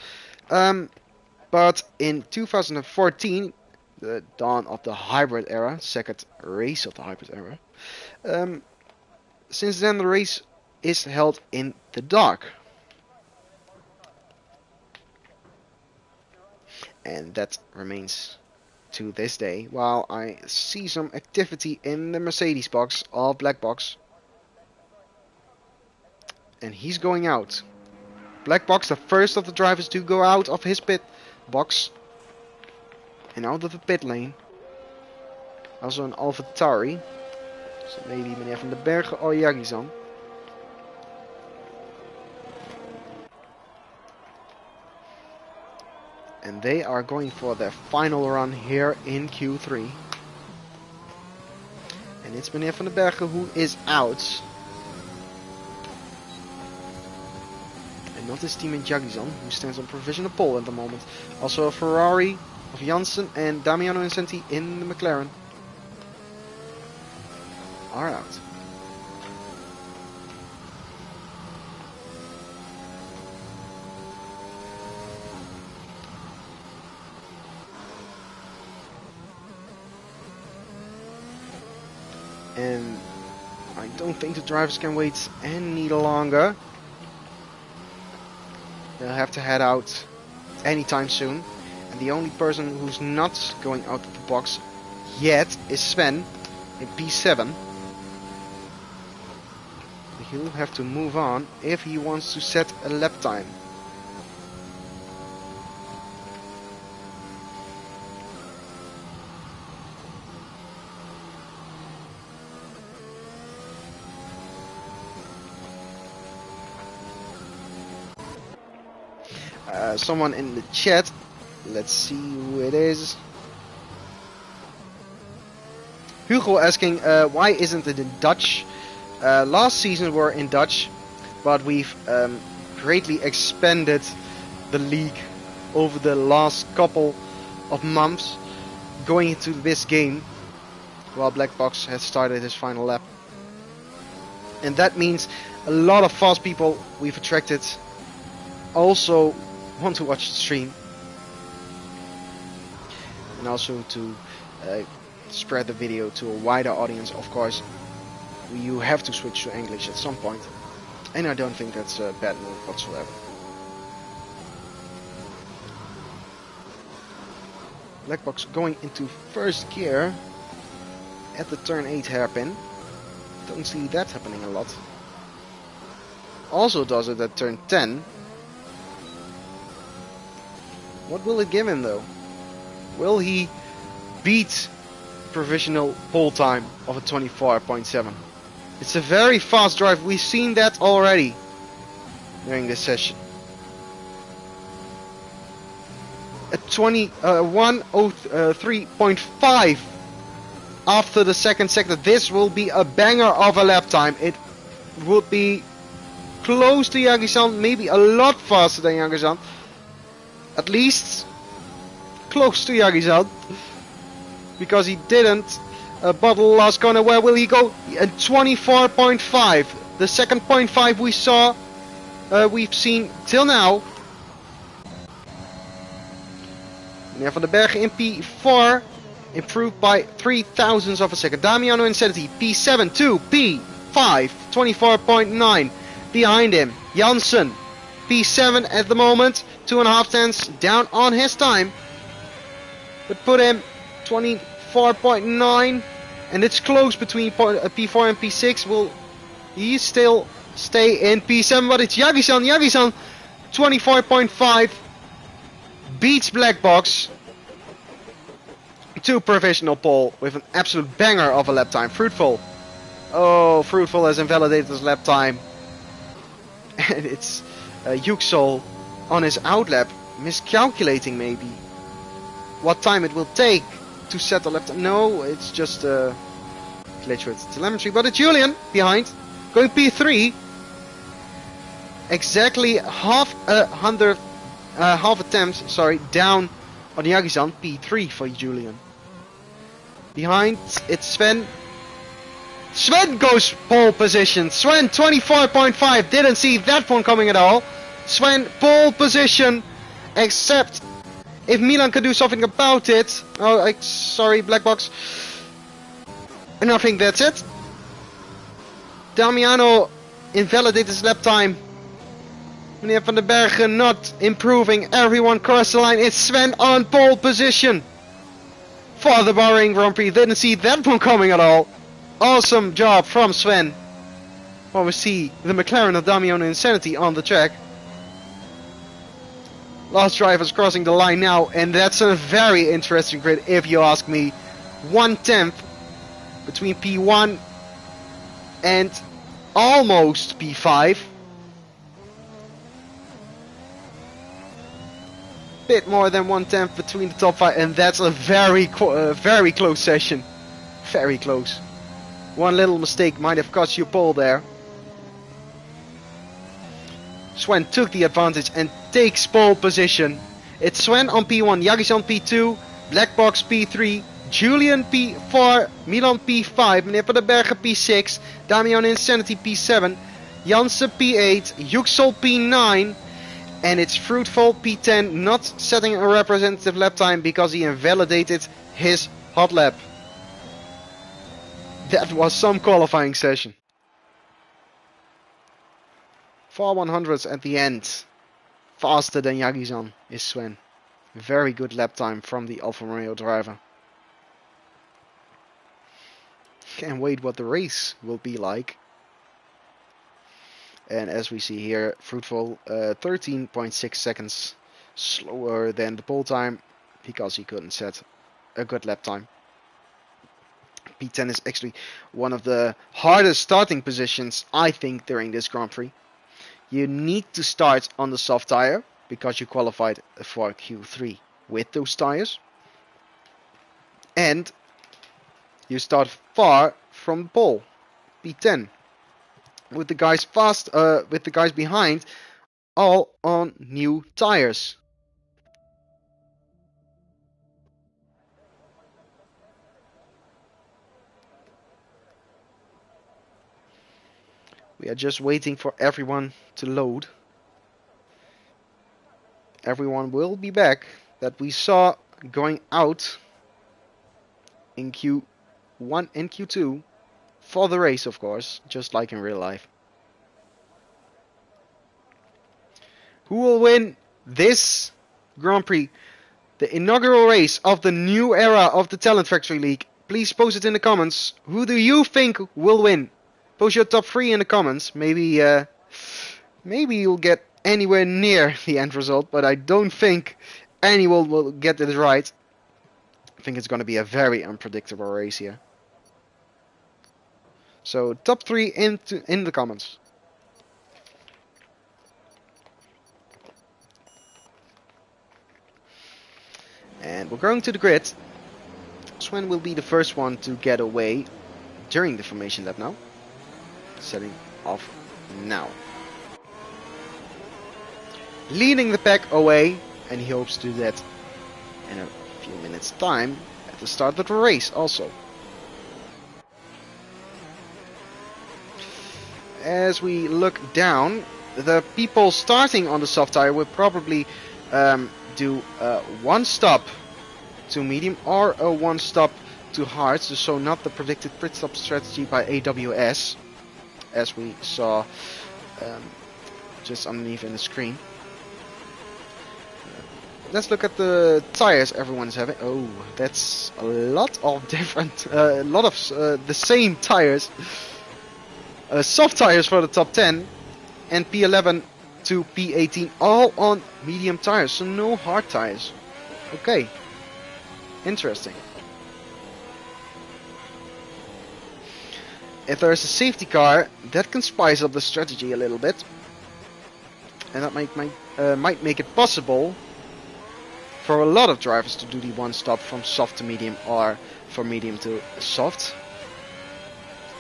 But in 2014, the dawn of the hybrid era, second race of the hybrid era, since then the race is held in the dark. And that remains to this day, while I see some activity in the Mercedes box of Black Box. And he's going out. Black Box, the first of the drivers to go out of his pit box and out of the pit lane. Also an AlphaTauri. So maybe meneer Van den Bergen or Yagi-san. And they are going for their final run here in Q3. And it's meneer Van den Bergen who is out. And not his teammate Yagi-san, who stands on provisional pole at the moment. Also a Ferrari of Janssen and Damiano Incenti in the McLaren are out. And I don't think the drivers can wait any longer. They'll have to head out anytime soon. And the only person who's not going out of the box yet is Sven in P7. He'll have to move on if he wants to set a lap time. Someone in the chat, let's see who it is. Hugo asking why isn't it in Dutch? Last season we're in Dutch, but we've greatly expanded the league over the last couple of months going into this game, while Black Box has started his final lap. And that means a lot of fast people we've attracted also want to watch the stream, and also to spread the video to a wider audience. Of course, you have to switch to English at some point. And I don't think that's a bad move whatsoever. Black box going into first gear at the turn 8 hairpin. Don't see that happening a lot. Also does it at turn 10. What will it give him though? Will he beat provisional pole time of a 24.7? It's a very fast drive. We've seen that already during this session. A 103.5 after the second sector. This will be a banger of a lap time. It would be close to Yagi-san, maybe a lot faster than Yagi-san. At least close to Yagi-san. Because he didn't bottle last corner. Where will he go? A 24.5. The second 0.5 we saw, we've seen till now. Meneer van den Bergen in P4, improved by 0.003 of a second. Damiano Insanity P7 to P5, 24.9. Behind him, Janssen P7 at the moment, 2.5 tenths down on his time. But put him 24.9, and it's close between P4 and P6. Will he still stay in P7? But it's Yagi-san. Yagi-san 24.5 beats Black Box to provisional pole with an absolute banger of a lap time. Fruitful. Oh, Fruitful has invalidated his lap time. And it's Yuxol on his outlap, miscalculating maybe what time it will take to set the lap time. No, it's just a glitch with telemetry. But it's Julian behind, going P3. Exactly half attempt, down on Yagi-san. P3 for Julian. Behind, it's Sven. Sven goes pole position. Sven 24.5. Didn't see that one coming at all. Sven pole position. Except if Milan can do something about it. Oh, sorry, Black Box. And I think that's it. Damiano invalidated his lap time. Meneer van den Bergen not improving. Everyone crossed the line. It's Sven on pole position for the Bahrain Grand Prix. Didn't see that one coming at all. Awesome job from Sven. Well, we see the McLaren of Damiano Insanity on the track. Last drivers crossing the line now, and that's a very interesting grid if you ask me. 1/10 between P1 and almost P5. Bit more than 1/10 between the top 5, and that's a very close session. Very close. One little mistake might have cost you pole there. Sven took the advantage and takes pole position. It's Sven on P1, Yagi-san P2, Black Box P3, Julian P4, Milan P5, Meneer van den Bergen P6, Damiano Insanity P7, Janssen P8, Yuxol P9, and it's Fruitful P10, not setting a representative lap time because he invalidated his hot lap. That was some qualifying session. 4 100s at the end. Faster than Yagi-san is Sven. Very good lap time from the Alfa Romeo driver. Can't wait what the race will be like. And as we see here, Fruitful 13.6 seconds slower than the pole time because he couldn't set a good lap time. P10 is actually one of the hardest starting positions, I think, during this Grand Prix. You need to start on the soft tire because you qualified for Q3 with those tires. And you start far from pole, P10. With the guys with the guys behind, all on new tires. We are just waiting for everyone to load. Everyone will be back that we saw going out in Q1 and Q2 for the race, of course, just like in real life. Who will win this Grand Prix? The inaugural race of the new era of the Talent Factory League. Please post it in the comments. Who do you think will win? Post your top 3 in the comments. Maybe you'll get anywhere near the end result, but I don't think anyone will get it right. I think it's going to be a very unpredictable race here. So top 3 in the comments. And we're going to the grid. Sven will be the first one to get away during the formation lap now. Setting off now. Leading the pack away, and he hopes to do that in a few minutes time at the start of the race also. As we look down, the people starting on the soft tire will probably do one stop to medium or a one stop to hard, so not the predicted pit stop strategy by AWS, as we saw just underneath in the screen. Let's look at the tires everyone's having. Oh, that's a lot of different, a lot of the same tires. Soft tires for the top 10, and P11 to P18 all on medium tires, so no hard tires. Okay, interesting. If there's a safety car, that can spice up the strategy a little bit, and that might make it possible for a lot of drivers to do the one stop from soft to medium or from medium to soft.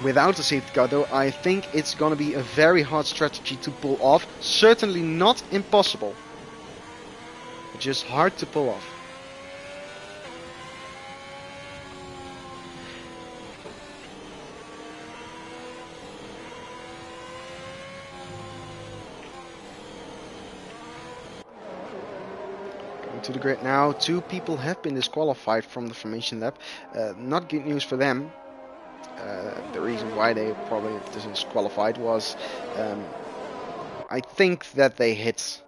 Without a safety car though, I think it's gonna be a very hard strategy to pull off. Certainly not impossible, but just hard to pull off. Going to the grid now. 2 people have been disqualified from the formation lap. Not good news for them. The reason why they probably disqualified was I think that they hit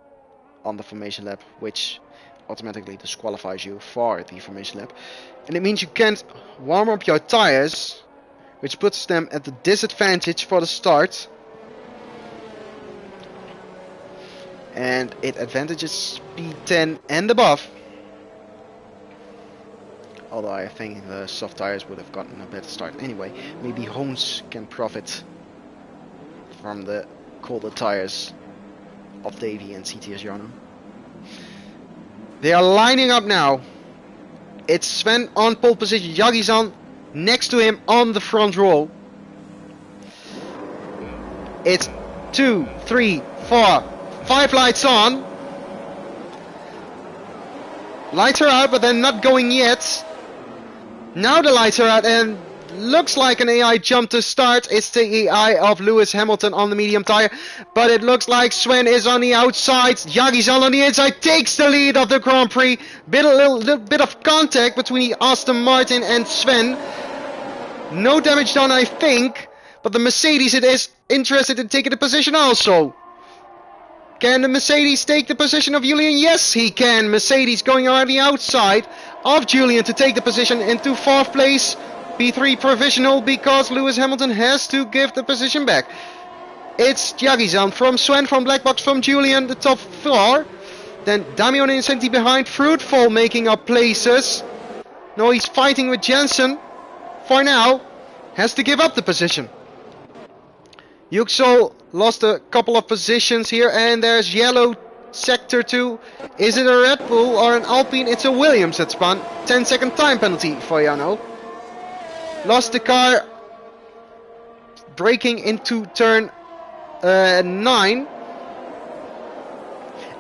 on the formation lap, which automatically disqualifies you for the formation lap, and it means you can't warm up your tires, which puts them at the disadvantage for the start, and it advantages speed 10 and above. Although I think the soft tires would have gotten a better start anyway. Maybe Hones can profit from the colder tires of Davy and CTS Jarno. They are lining up now. It's Sven on pole position. Yagizan next to him on the front row. It's 2, 3, 4, 5 lights on. Lights are out, but they're not going yet. Now the lights are out and looks like an AI jump to start. It's the AI of Lewis Hamilton on the medium tire, but it looks like Sven is on the outside. Yagizan on the inside takes the lead of the Grand Prix. A little bit of contact between Aston Martin and Sven. No damage done, I think, but the Mercedes it is interested in taking the position also. Can the Mercedes take the position of Julian? Yes, he can. Mercedes going around the outside of Julian to take the position into 4th place. P3 provisional because Lewis Hamilton has to give the position back. It's Yagizan from Sven, from Black Box, from Julian, the top 4. Then Damian Incenti behind, Fruitful making up places. No, he's fighting with Jensen. For now, has to give up the position. Yuxel lost a couple of positions here, and there's yellow sector 2. Is it a Red Bull or an Alpine? It's a Williams that spun. 10-second time penalty for Jano. Lost the car, braking into turn 9.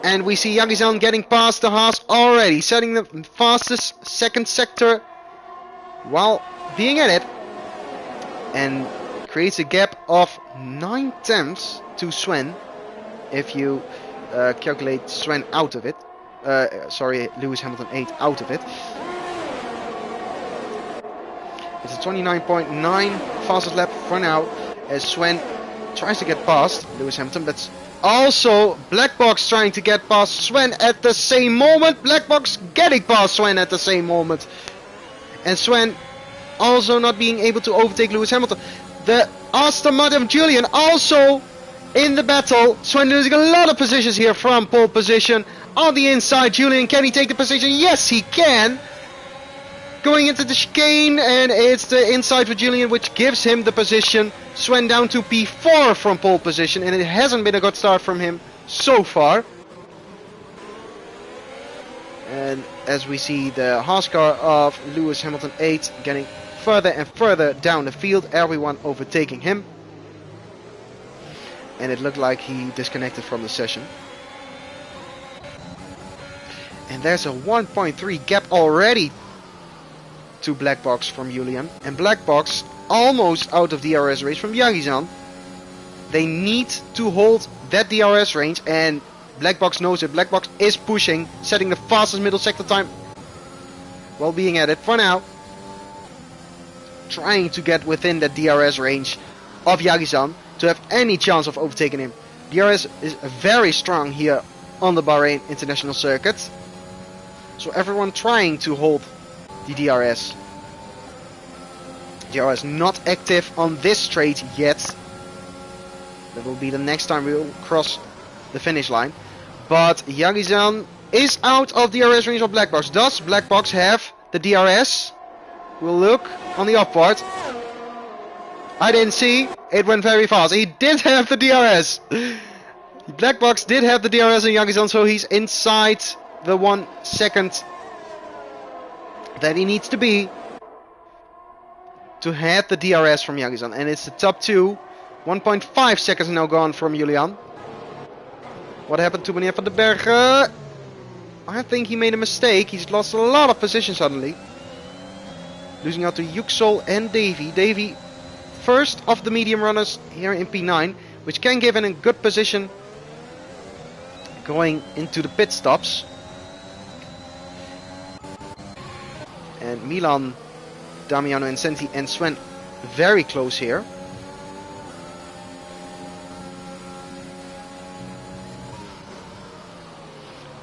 And we see Yagizan getting past the Haas already, setting the fastest 2nd sector while being at it. And creates a gap of 9 tenths to Sven if you calculate Sven out of it. Sorry, Lewis Hamilton 8 out of it. It's a 29.9 fastest lap for now, as Sven tries to get past Lewis Hamilton, but also Black Box trying to get past Sven at the same moment. Black Box getting past Sven at the same moment. And Sven also not being able to overtake Lewis Hamilton. The Aston Martin of Julian also in the battle. Sven losing a lot of positions here from pole position. On the inside, Julian, can he take the position? Yes, he can. Going into the chicane, and it's the inside for Julian, which gives him the position. Sven down to P4 from pole position, and it hasn't been a good start from him so far. And as we see the Haas car of Lewis Hamilton 8 getting further and further down the field, everyone overtaking him. And it looked like he disconnected from the session. And there's a 1.3 gap already to Black Box from Julian. And Black Box almost out of DRS range from Yagizan. They need to hold that DRS range, and Black Box knows it. Black Box is pushing, setting the fastest middle sector time while being at it for now. Trying to get within the DRS range of Yagizan to have any chance of overtaking him. DRS is very strong here on the Bahrain International Circuit. So everyone trying to hold the DRS. DRS not active on this straight yet. That will be the next time we will cross the finish line. But Yagizan is out of DRS range of Black Box. Does Black Box have the DRS? We'll look on the upward. I didn't see. It went very fast. He did have the DRS. Black Box did have the DRS in Yagizan, so he's inside the 1 second that he needs to be to have the DRS from Yagizan. And it's the top 2. 1.5 seconds now gone from Julian. What happened to Meneer van den Berg? I think he made a mistake. He's lost a lot of position suddenly. Losing out to Yüksel and Davy. Davy, first of the medium runners here in P9, which can give him a good position going into the pit stops. And Milan, Damiano and Senti and Sven very close here.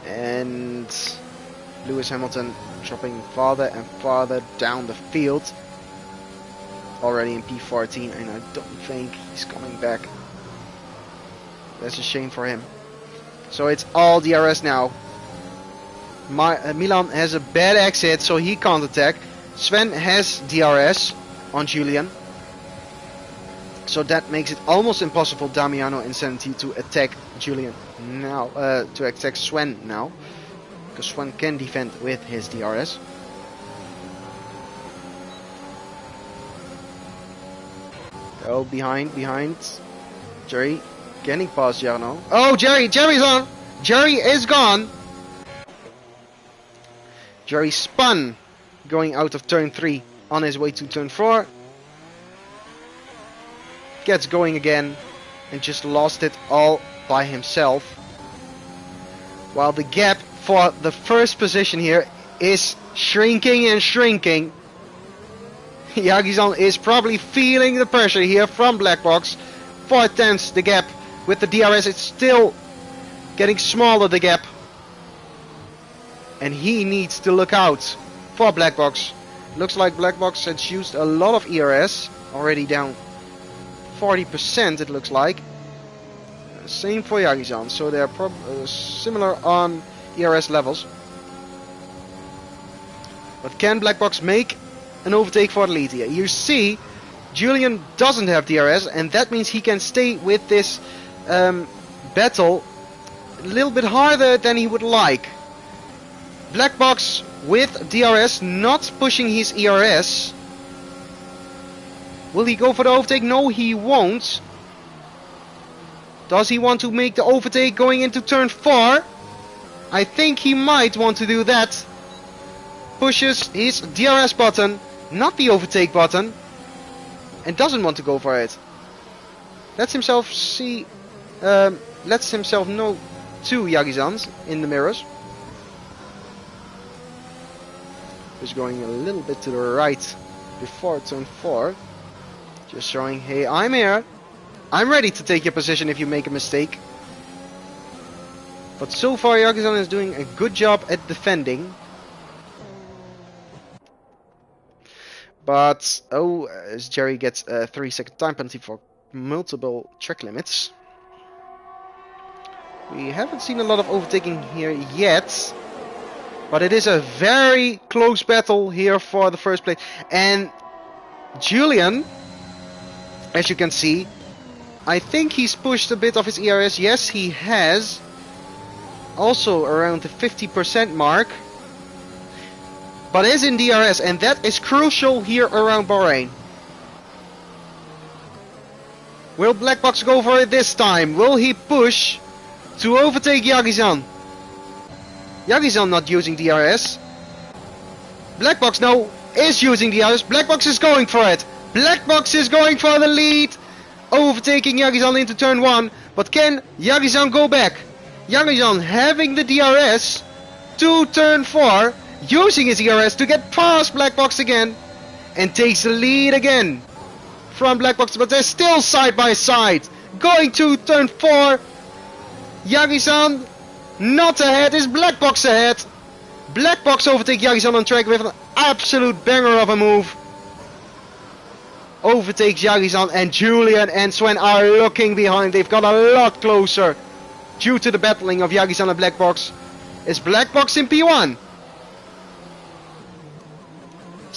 And Lewis Hamilton dropping farther and farther down the field. Already in P14, and I don't think he's coming back. That's a shame for him. So it's all DRS now. Milan has a bad exit, so he can't attack. Sven has DRS on Julian. So that makes it almost impossible Damiano and Senti to attack Julian now, to attack Sven now. Because Sven can defend with his DRS. Oh, behind. Jerry getting past Jarno. Oh, Jerry's on. Jerry is gone. Jerry spun going out of turn 3 on his way to turn 4. Gets going again and just lost it all by himself. While the gap for the first position here is shrinking and shrinking. Yagizan is probably feeling the pressure here from Black Box. 4 tenths the gap. With the DRS it's still getting smaller, the gap. And he needs to look out for Black Box. Looks like Black Box has used a lot of ERS. Already down 40% it looks like. Same for Yagizan. So they're similar on ERS levels. But can Black Box make an overtake for the lead here? You see, Julian doesn't have DRS, and that means he can stay with this battle a little bit harder than he would like. Black Box with DRS not pushing his ERS. Will he go for the overtake? No, he won't. Does he want to make the overtake going into turn 4? I think he might want to do that. Pushes his DRS button, not the overtake button, and doesn't want to go for it. Lets himself see, lets himself know 2 Yagizans in the mirrors. Just going a little bit to the right before turn 4. Just showing, hey, I'm here. I'm ready to take your position if you make a mistake. But so far Yagizan is doing a good job at defending. But, as Jerry gets a 3-second time penalty for multiple track limits. We haven't seen a lot of overtaking here yet. But it is a very close battle here for the first place. And Julian, as you can see, I think he's pushed a bit of his ERS. Yes, he has. Also around the 50% mark. But is in DRS, and that is crucial here around Bahrain. Will Black Box go for it this time? Will he push to overtake Yagizan? Yagizan not using DRS. Black Box now is using DRS. Black Box is going for it. Black Box is going for the lead. Overtaking Yagizan into turn 1. But can Yagizan go back? Yagizan having the DRS to turn 4. Using his ERS to get past Black Box again. And takes the lead again from Black Box. But they're still side by side. Going to turn 4. Yagizan not ahead. Is Black Box ahead? Black Box overtake Yagizan on track with an absolute banger of a move. Overtakes Yagizan, and Julian and Sven are looking behind. They've got a lot closer due to the battling of Yagizan and Black Box. Is Black Box in P1?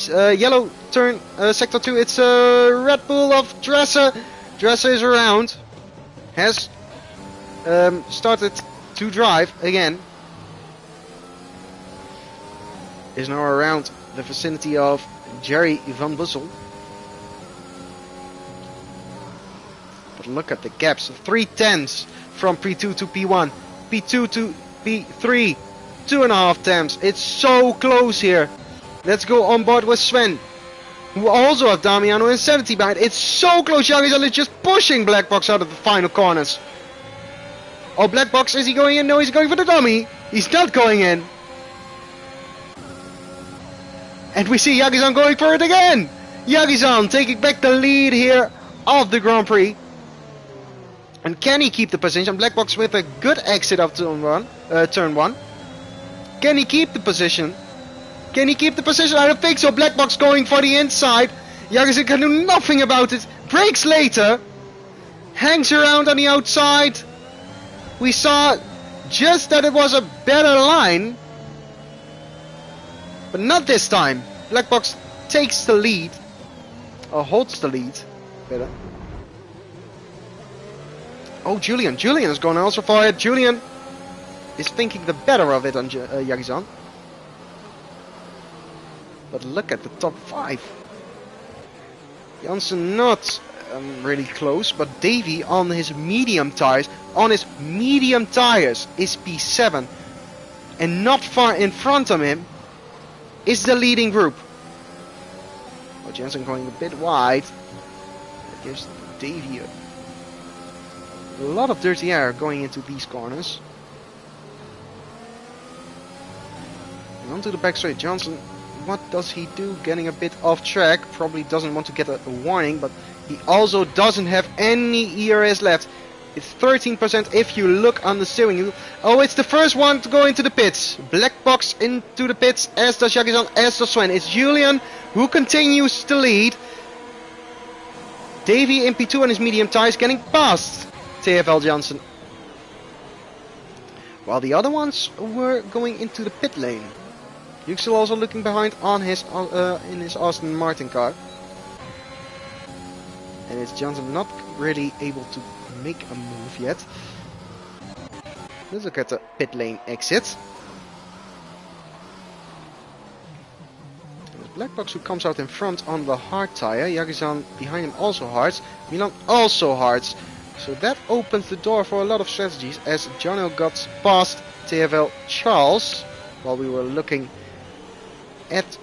Yellow turn sector 2. It's a Red Bull of Dresser. Dresser is around. Has started to drive again. Is now around the vicinity of Jerry Van Bussel. But look at the gaps. 3/10 from P2 to P1. P2 to P3. 2.5 tenths. It's so close here. Let's go on board with Sven, who also have Damiano and 70 behind. It's so close. Yagizan is just pushing Black Box out of the final corners. Oh, Black Box, is he going in? No, he's going for the dummy. He's not going in. And we see Yagizan going for it again. Yagizan taking back the lead here of the Grand Prix. And can he keep the position? Black Box with a good exit of turn 1. Can he keep the position? Can he keep the position? I don't think so. Black Box going for the inside. Yagizan can do nothing about it. Brakes later. Hangs around on the outside. We saw just that it was a better line. But not this time. Black Box takes the lead. Or holds the lead. Better. Oh, Julian. Julian is going also for it. Julian is thinking the better of it on Yagizan. But look at the top 5. Janssen not really close, but Davy on his medium tires. On his medium tires is P7. And not far in front of him is the leading group. Oh, Janssen going a bit wide. That gives Davy a lot of dirty air going into these corners. And onto the back straight. Janssen, what does he do? Getting a bit off track. Probably doesn't want to get a warning, but he also doesn't have any ERS left. It's 13% if you look on the steering wheel. Oh, it's the first one to go into the pits. Black Box into the pits, as does Yagizan, as does Sven. It's Julian who continues to lead. Davy in P2 on his medium tires, getting past TFL Janssen. While the other ones were going into the pit lane. Yüksel also looking behind on his in his Aston Martin car. And it's Janssen not really able to make a move yet. Let's look at the pit lane exit. There's Black Box who comes out in front on the hard tire. Yagizan behind him also hards. Milan also hards. So that opens the door for a lot of strategies, as Jono got past TFL Charles while we were looking at.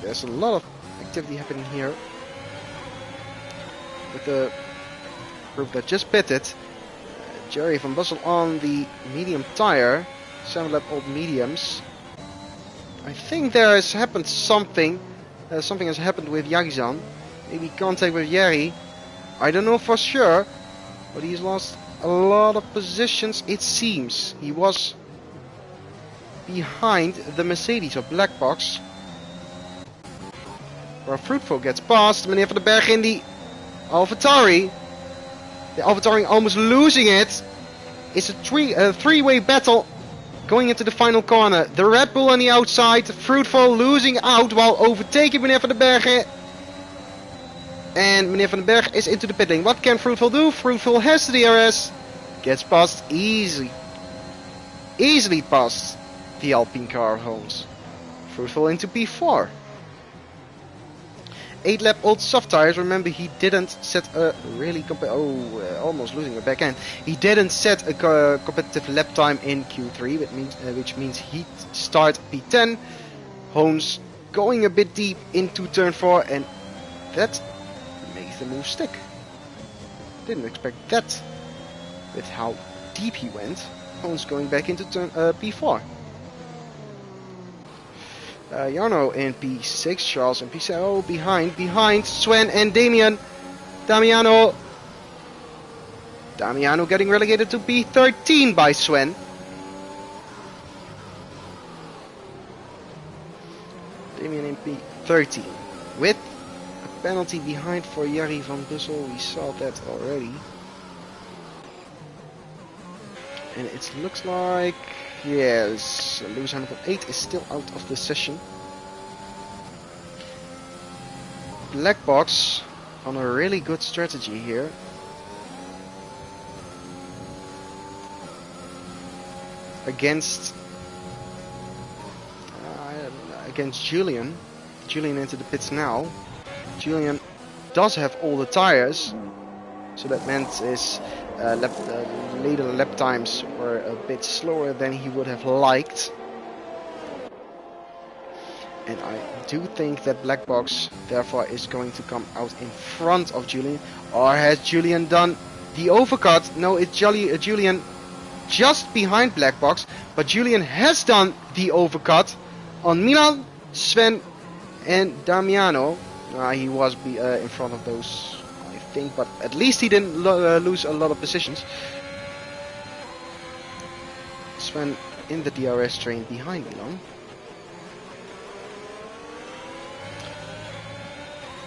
There's a lot of activity happening here with the group that just pitted. Jerry Van Bussel on the medium tire, 7-lap old mediums. I think there has happened something. Something has happened with Yagizan. Maybe contact with Jerry. I don't know for sure, but he's lost a lot of positions, it seems. He was behind the Mercedes or black box. Where Fruitful gets past. Meneer van den Berg in the AlphaTauri. The AlphaTauri almost losing it. It's a three-way battle going into the final corner. The Red Bull on the outside. Fruitful losing out while overtaking Meneer van den Berg. And Meneer van den Berg is into the pit lane. What can Fruitful do? Fruitful has the DRS. Gets past easily. Easily past the Alpine car Holmes. Fruitful into P4. 8 lap old soft tires. Remember, he didn't set a really almost losing the back end. He didn't set a competitive lap time in Q3, which means he'd start P10. Holmes going a bit deep into turn 4, and that makes the move stick. Didn't expect that with how deep he went. Holmes going back into turn P4. Jarno in P6, Charles in P7. Oh, behind Sven and Damiano getting relegated to P13 by Sven. Damian in P13 with a penalty behind for Jerry van Bussel. We saw that already. And it looks like, yes, Lewis Hamilton 8 is still out of the session. Black box on a really good strategy here. Against Julian. Julian into the pits now. Julian does have all the tires, so that meant his later lap times were a bit slower than he would have liked. And I do think that black box therefore is going to come out in front of Julian. Or has Julian done the overcut? No, it's Julian just behind black box, but Julian has done the overcut on Milan, Sven and Damiano. He was in front of those, I think, but at least he didn't lose a lot of positions. Sven in the DRS train behind Milan.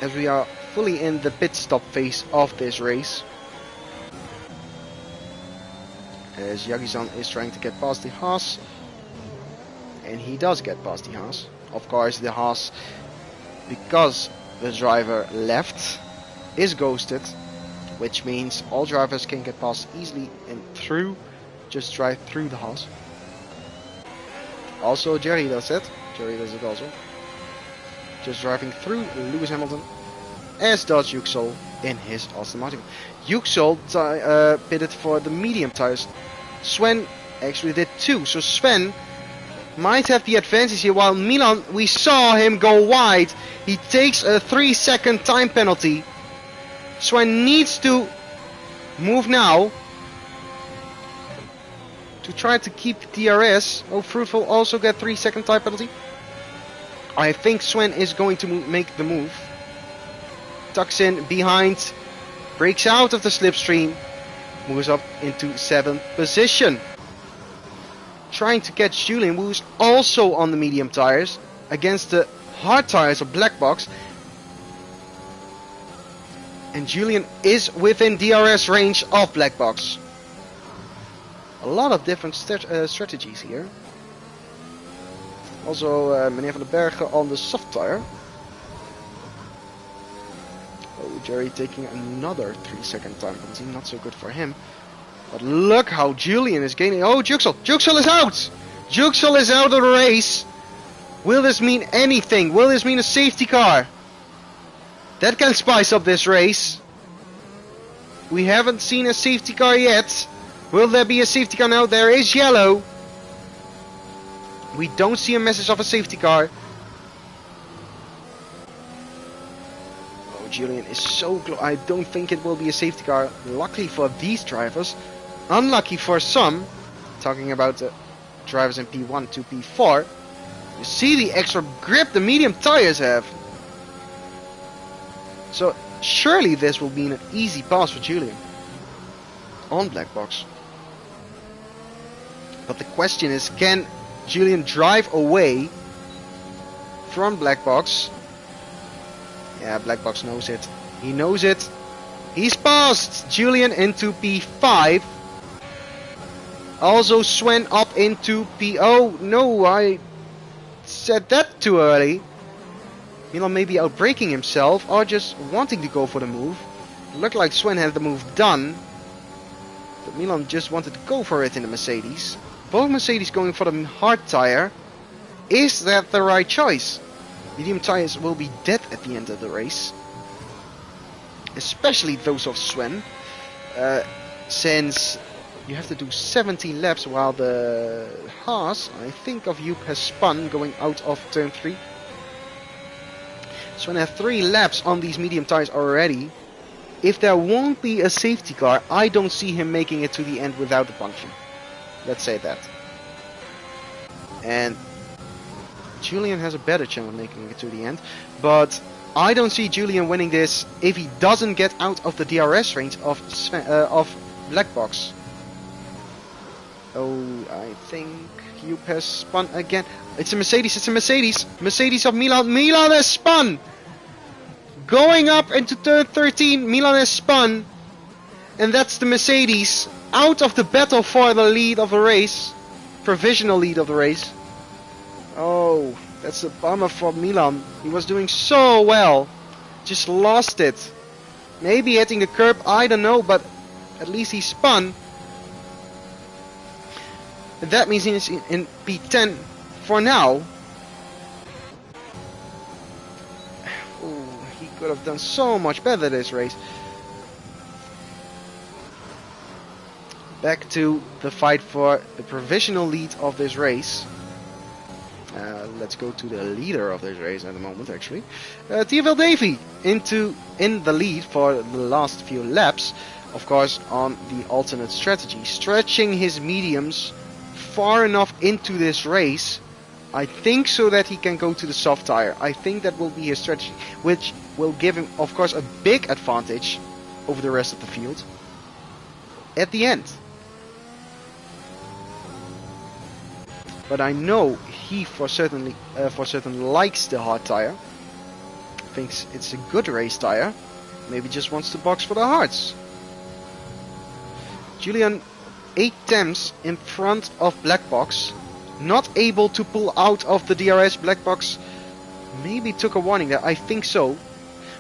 As we are fully in the pit stop phase of this race. As Yagi-san is trying to get past the Haas. And he does get past the Haas. Of course, the Haas, because the driver left, is ghosted, which means all drivers can get past easily and through, just drive through the Haas. Also Jerry does it also, just driving through Lewis Hamilton, as does Yüksel in his Aston Martin. Yüksel pitted for the medium tires. Sven actually did too, so Sven might have the advantage here, while Milan, we saw him go wide. He takes a 3-second time penalty. Sven needs to move now to try to keep DRS. Oh, Fruitful also get 3-second time penalty. I think Sven is going to make the move. Tucks in behind, breaks out of the slipstream, moves up into 7th position. Trying to catch Julian, who's also on the medium tires, against the hard tires of black box. And Julian is within DRS range of black box. A lot of different strategies here. Also, Meneer van den Berg on the soft tire. Oh, Jerry taking another 3-second time penalty. Not so good for him. But look how Julian is gaining. Oh, Yüksel! Yüksel is out! Yüksel is out of the race. Will this mean anything? Will this mean a safety car? That can spice up this race. We haven't seen a safety car yet. Will there be a safety car now? There is yellow. We don't see a message of a safety car. Oh, Julian is so close. I don't think it will be a safety car. Luckily for these drivers. Unlucky for some. Talking about the drivers in P1 to P4. You see the extra grip the medium tires have. So surely this will be an easy pass for Julian on black box. But the question is, can Julian drive away from black box? Yeah, black box knows it. He knows it. He's passed Julian into P5. Also Sven up into P... Oh, no, I said that too early. Milan maybe outbraking himself or just wanting to go for the move. It looked like Sven had the move done. But Milan just wanted to go for it in the Mercedes. Both Mercedes going for the hard tire. Is that the right choice? Medium tires will be dead at the end of the race. Especially those of Sven. Since you have to do 17 laps while the Haas, I think of Joop, has spun going out of turn 3. Sven has 3 laps on these medium tires already. If there won't be a safety car, I don't see him making it to the end without a puncture. Let's say that. And Julian has a better chance of making it to the end. But I don't see Julian winning this if he doesn't get out of the DRS range of black box. Oh, I think Joop has spun again. It's a Mercedes, it's a Mercedes. Mercedes of Milan. Milan has spun! Going up into turn 13, Milan has spun. And that's the Mercedes out of the battle for the lead of the race. Provisional lead of the race. Oh, that's a bummer for Milan. He was doing so well. Just lost it. Maybe hitting the curb, I don't know, but at least he spun. And that means he's in P10 for now. Ooh, he could have done so much better this race. Back to the fight for the provisional lead of this race. Let's go to the leader of this race at the moment, actually. TFL Davy in the lead for the last few laps. Of course, on the alternate strategy. Stretching his mediums far enough into this race, I think, so that he can go to the soft tire. I think that will be his strategy, which will give him, of course, a big advantage over the rest of the field at the end. But I know he for certain likes the hard tire. Thinks it's a good race tire. Maybe just wants to box for the hards. Julian 8 temps in front of black box. Not able to pull out of the DRS. Black box maybe took a warning there. I think so.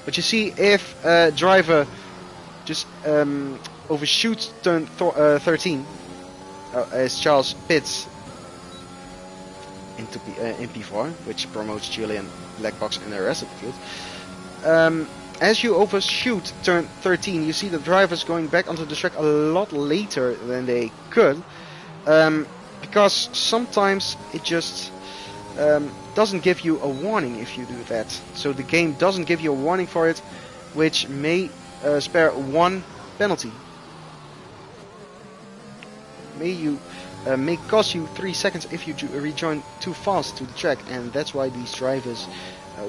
But you see, if a driver just overshoots turn 13, as Charles pits into in P4, which promotes Julian, black box, and the rest of the field. As you overshoot turn 13, you see the drivers going back onto the track a lot later than they could, because sometimes it just doesn't give you a warning if you do that. So the game doesn't give you a warning for it, which may spare one penalty. May cost you 3 seconds if you rejoin too fast to the track, and that's why these drivers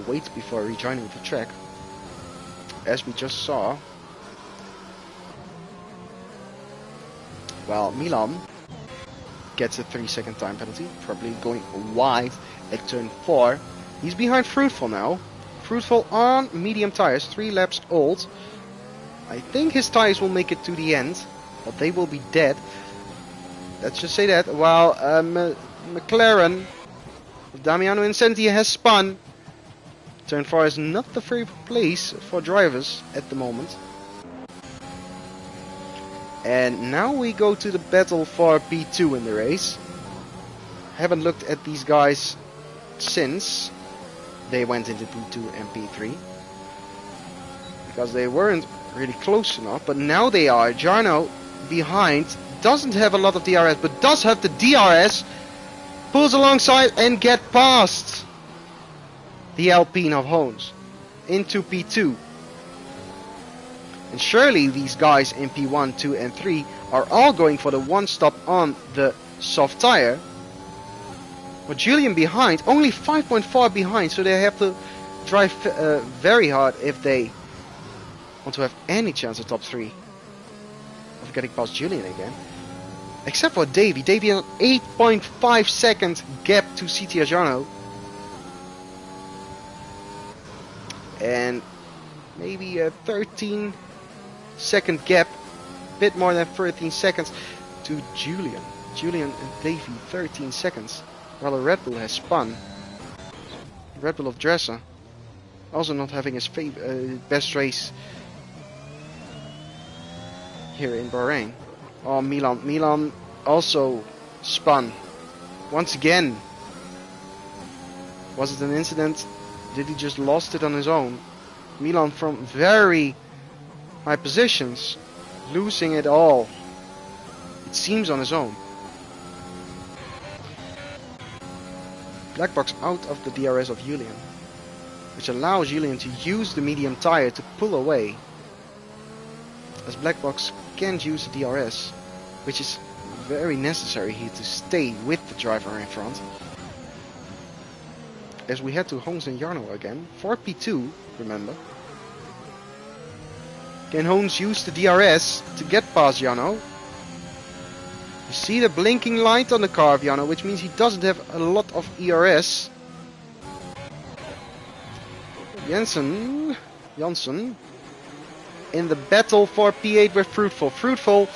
wait before rejoining the track, as we just saw. Well, Milan gets a 3-second time penalty, probably going wide at turn 4. He's behind Fruitful now. Fruitful on medium tires, 3 laps old. I think his tires will make it to the end, but they will be dead. Let's just say that. While McLaren, Damiano Incenti has spun. Turn 4 is not the favorite place for drivers at the moment. And now we go to the battle for P2 in the race. Haven't looked at these guys since they went into P2 and P3, because they weren't really close enough, but now they are. Jarno behind, doesn't have a lot of DRS, but does have the DRS, pulls alongside and get past the Alpine of Hones into P2. And surely these guys in P1, 2 and 3 are all going for the one stop on the soft tire. But Julian behind, only 5.4 behind, so they have to drive very hard if they want to have any chance at top 3 of getting past Julian again. Except for Davy. Davy has an 8.5 second gap to CT Jarno. And maybe a 13 second gap, bit more than 13 seconds to Julian. Julian and Davy 13 seconds, while a Red Bull has spun. Red Bull of Dresser also not having his best race here in Bahrain. Oh, Milan also spun once again. Was it an incident? Did he just lost it on his own? Milan from very high positions, losing it all. It seems on his own. Black box out of the DRS of Julian, which allows Julian to use the medium tire to pull away, as Black box can't use the DRS, which is very necessary here to stay with the driver in front. As we head to Hones and Jarno again, 4P2, remember. Can Hones use the DRS to get past Jarno? You see the blinking light on the car of Jarno, which means he doesn't have a lot of ERS. Janssen in the battle for P8 with Fruitful. Fruitful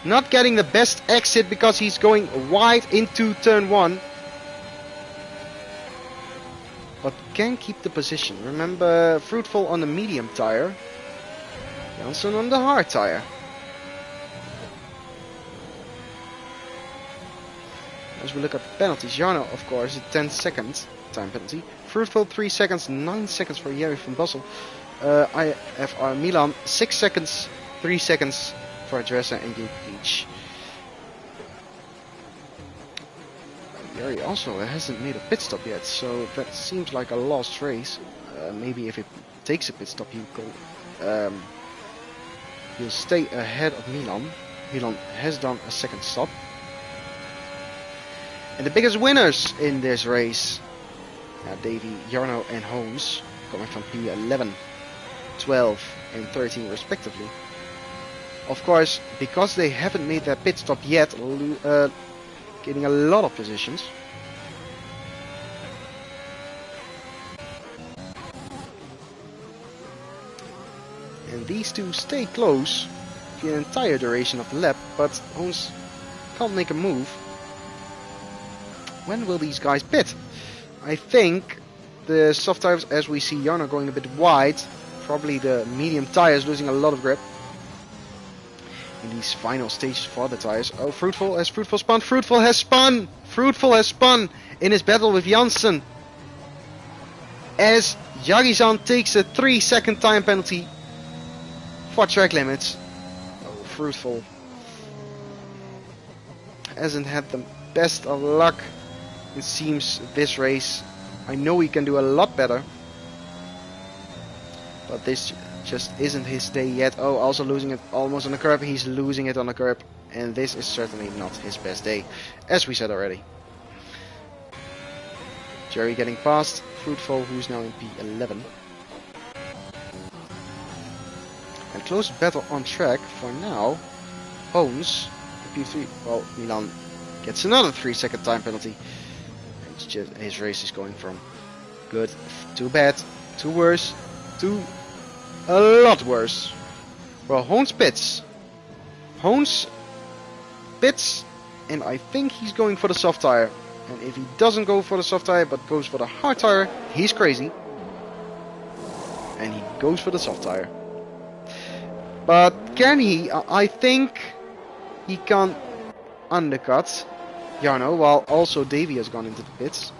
not getting the best exit because he's going wide into turn 1. But can keep the position. Remember, Fruitful on the medium tire, Janssen on the hard tire. As we look at the penalties, Jarno, of course, a 10-second time penalty. Fruitful 3 seconds, 9 seconds for Jerry van Bossel. IFR Milan 6 seconds, 3 seconds for Dresser and Group H. Jerry also hasn't made a pit stop yet, so that seems like a lost race. Maybe if it takes a pit stop, he'll stay ahead of Milan. Milan has done a second stop. And the biggest winners in this race, Davy, Jarno and Hones, coming from P11, 12 and 13 respectively. Of course, because they haven't made their pit stop yet, getting a lot of positions. And these two stay close the entire duration of the lap, but Hones can't make a move. When will these guys pit? I think the soft tires, as we see Jarno going a bit wide, probably the medium tires losing a lot of grip in these final stages for the tires. Oh, Fruitful spun. Fruitful has spun. Fruitful has spun in his battle with Janssen, as Yagizan takes a 3-second time penalty for track limits. Oh, Fruitful hasn't had the best of luck, it seems, this race. I know he can do a lot better, but this just isn't his day yet. Oh, also losing it almost on the curb. He's losing it on the curb, and this is certainly not his best day, as we said already. Jerry getting past Fruitful, who's now in P11. And close battle on track for now. Hones, P3. Well, Milan gets another 3-second time penalty. It's just, his race is going from good to bad to worse to a lot worse. Well, Hones pits. Hones pits, and I think he's going for the soft tire. And if he doesn't go for the soft tire but goes for the hard tire, he's crazy. And he goes for the soft tire. But can he? I think he can undercut Jarno, while also Davy has gone into the pits.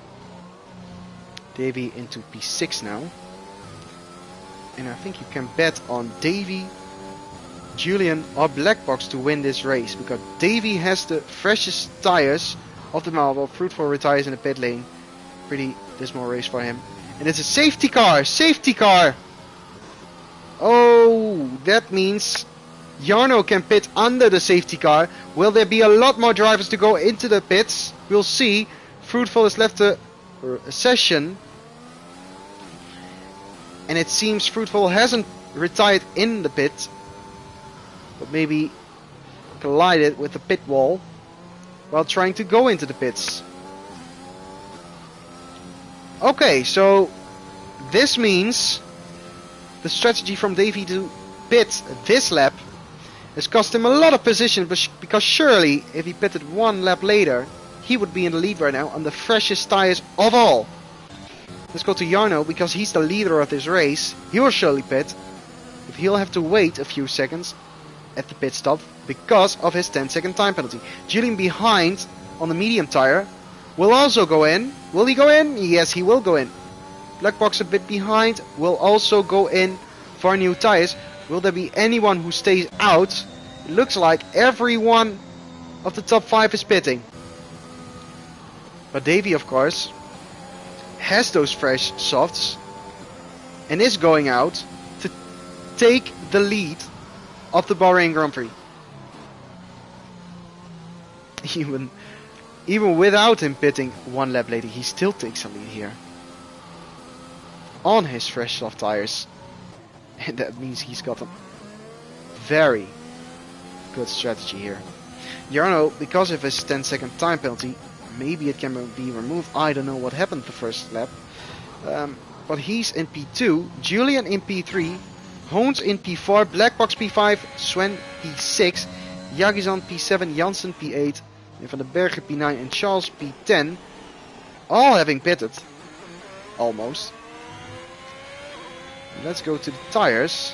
Davy into P6 now. And I think you can bet on Davy, Julian or Black Box to win this race, because Davy has the freshest tires of the Marvel. Fruitful retires in the pit lane. Pretty dismal race for him. And it's a safety car! Safety car! Oh, that means Jarno can pit under the safety car. Will there be a lot more drivers to go into the pits? We'll see. Fruitful has left the session. And it seems Fruitful hasn't retired in the pit, but maybe collided with the pit wall while trying to go into the pits. Okay, so this means the strategy from Davy to pit this lap has cost him a lot of position, because surely if he pitted one lap later, he would be in the lead right now on the freshest tires of all. Let's go to Jarno, because he's the leader of this race. He will surely pit, but he'll have to wait a few seconds at the pit stop because of his 10-second time penalty. Julian behind on the medium tire will also go in. Will he go in? Yes, he will go in. Black box a bit behind will also go in for new tires. Will there be anyone who stays out? It looks like everyone of the top 5 is pitting. But Davy, of course, has those fresh softs and is going out to take the lead of the Bahrain Grand Prix. Even without him pitting one lap later, he still takes a lead here on his fresh soft tires, and that means he's got a very good strategy here. Jarno, because of his 10-second time penalty, maybe it can be removed. I don't know what happened the first lap, but he's in P2, Julian in P3, Hoons in P4, Blackbox P5, Sven P6, Jagizan P7, Jansen P8, and Van den Bergen P9 and Charles P10, all having pitted, almost. Let's go to the tires.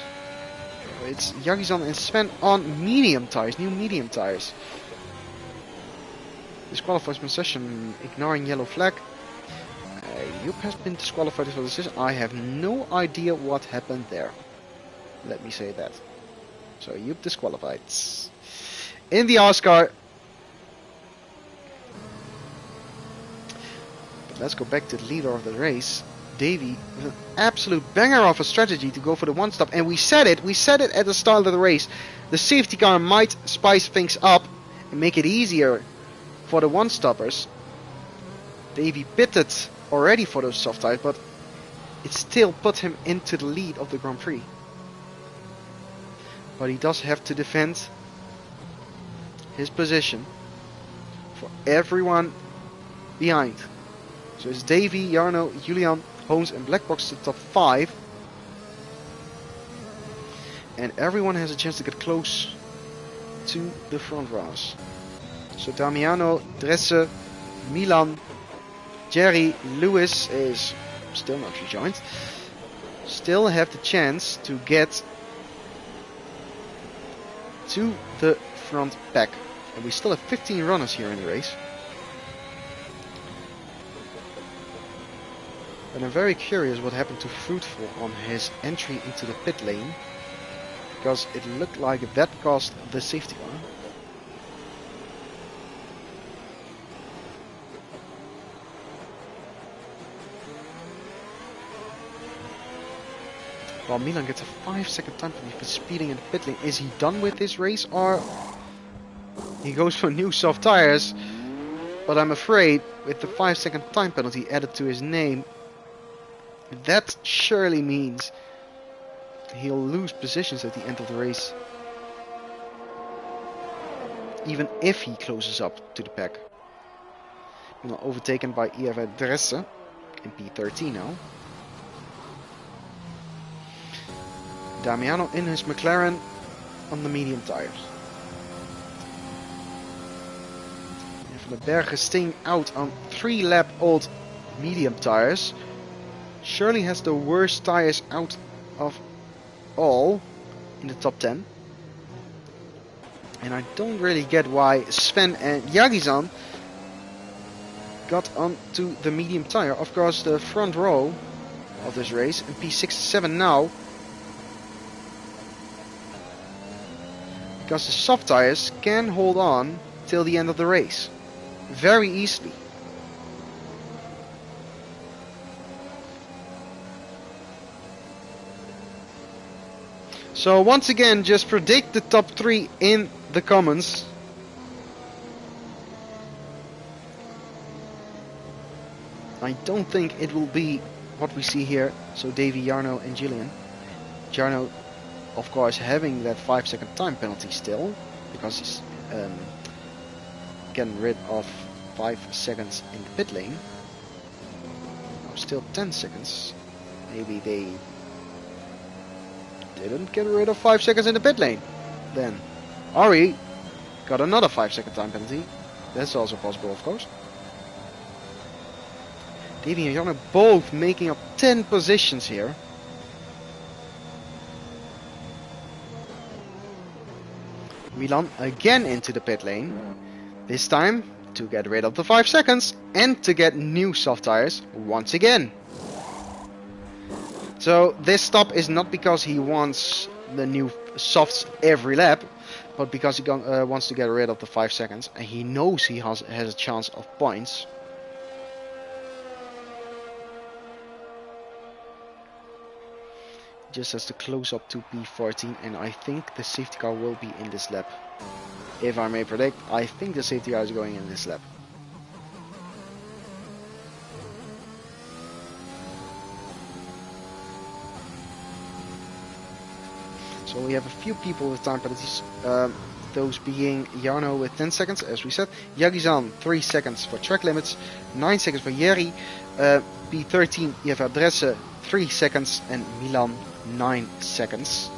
It's Jagizan and Sven on medium tires, new medium tires. Disqualifies concession, ignoring yellow flag. Joop has been disqualified for the decision. I have no idea what happened there. Let me say that. So Joop disqualified. In the Oscar. But let's go back to the leader of the race. Davy with an absolute banger of a strategy to go for the one stop, and we said it at the start of the race. The safety car might spice things up and make it easier for the one stoppers. Davy pitted already for those soft tires, but it still put him into the lead of the Grand Prix. But he does have to defend his position for everyone behind. So it's Davy, Jarno, Julian, Hoons and Blackbox to the top 5. And everyone has a chance to get close to the front rows. So Damiano, Dresse, Milan, Jerry, Lewis is still not rejoined. Still have the chance to get to the front pack. And we still have 15 runners here in the race. And I'm very curious what happened to Fruitful on his entry into the pit lane, because it looked like that cost the safety car. Well, Milan gets a 5-second time penalty for speeding in the pit lane. Is he done with this race, or he goes for new soft tires? But I'm afraid with the 5-second time penalty added to his name, that surely means he'll lose positions at the end of the race, even if he closes up to the pack. Now overtaken by Eva Dresse in P13 now. Damiano in his McLaren on the medium tires. And Van den Bergen staying out on 3-lap-old medium tires. Shirley has the worst tires out of all in the top 10. And I don't really get why Sven and Jagizan got onto the medium tire. Of course, the front row of this race in P67 now, because the soft tires can hold on till the end of the race very easily. So once again, just predict the top 3 in the comments. I don't think it will be what we see here. So Davy, Jarno and Julian. Jarno of course, having that 5-second time penalty still, because he's getting rid of 5 seconds in the pit lane. Oh, still 10 seconds. Maybe they didn't get rid of 5 seconds in the pit lane. Then Ari got another 5-second time penalty. That's also possible, of course. Davy and Jan are both making up 10 positions here. Milan again into the pit lane. This time to get rid of the 5 seconds and to get new soft tires once again. So this stop is not because he wants the new softs every lap, but because he wants to get rid of the 5 seconds and he knows he has a chance of points. Just has to close up to P14, and I think the safety car will be in this lap. If I may predict, I think the safety car is going in this lap. So we have a few people with time penalties, those being Jarno with 10 seconds, as we said, Yagizan 3 seconds for track limits, 9 seconds for Jerry, P13 you have Adresse 3 seconds, and Milan 9 seconds.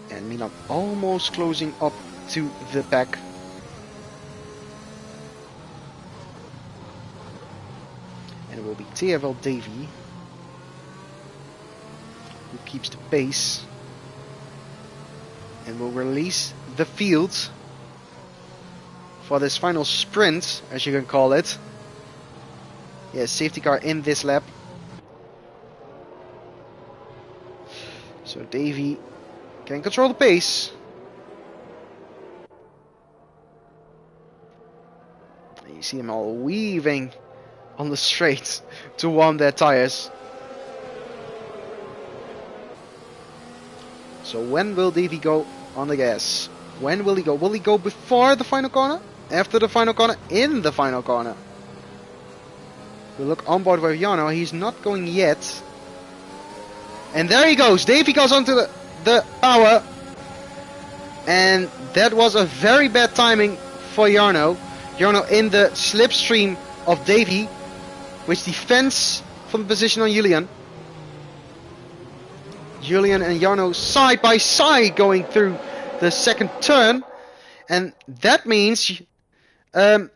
And Milan almost closing up to the pack. And it will be TFL Davy who keeps the pace and will release the field for this final sprint, as you can call it. Yeah, safety car in this lap. So Davy can control the pace. And you see them all weaving on the straight to warm their tires. So when will Davy go on the gas? When will he go? Will he go before the final corner? After the final corner? In the final corner? We look on board with Jarno. He's not going yet. And there he goes. Davy goes onto the power. And that was a very bad timing for Jarno. Jarno in the slipstream of Davy, which defends from the position on Julian. Julian and Jarno side by side going through the second turn. And that means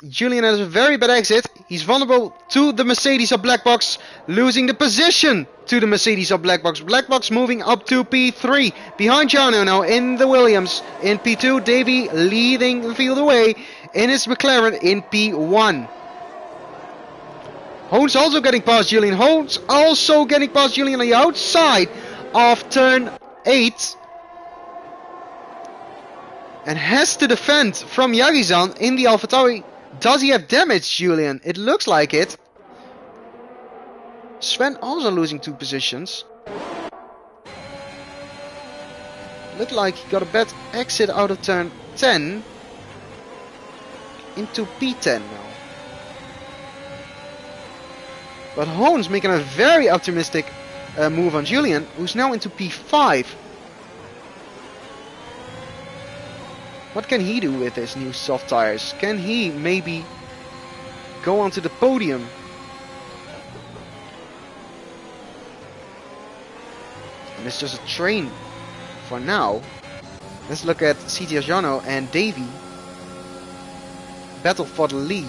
Julian has a very bad exit. He's vulnerable to the Mercedes of Black Box, losing the position to the Mercedes of Black Box. Black Box moving up to P3 behind Jarno now in the Williams. In P2, Davy leading the field away in his McLaren in P1. Hoons also getting past Julian. Hoons also getting past Julian on the outside of turn 8. And has to defend from Yagizan in the AlphaTauri. Does he have damage, Julian? It looks like it. Sven also losing 2 positions. Looked like he got a bad exit out of turn 10. Into P10 now. But Hoons making a very optimistic move on Julian, who's now into P5. What can he do with his new soft tires? Can he maybe go onto the podium? And it's just a train for now. Let's look at CTS Jarno and Davy. Battle for the lead.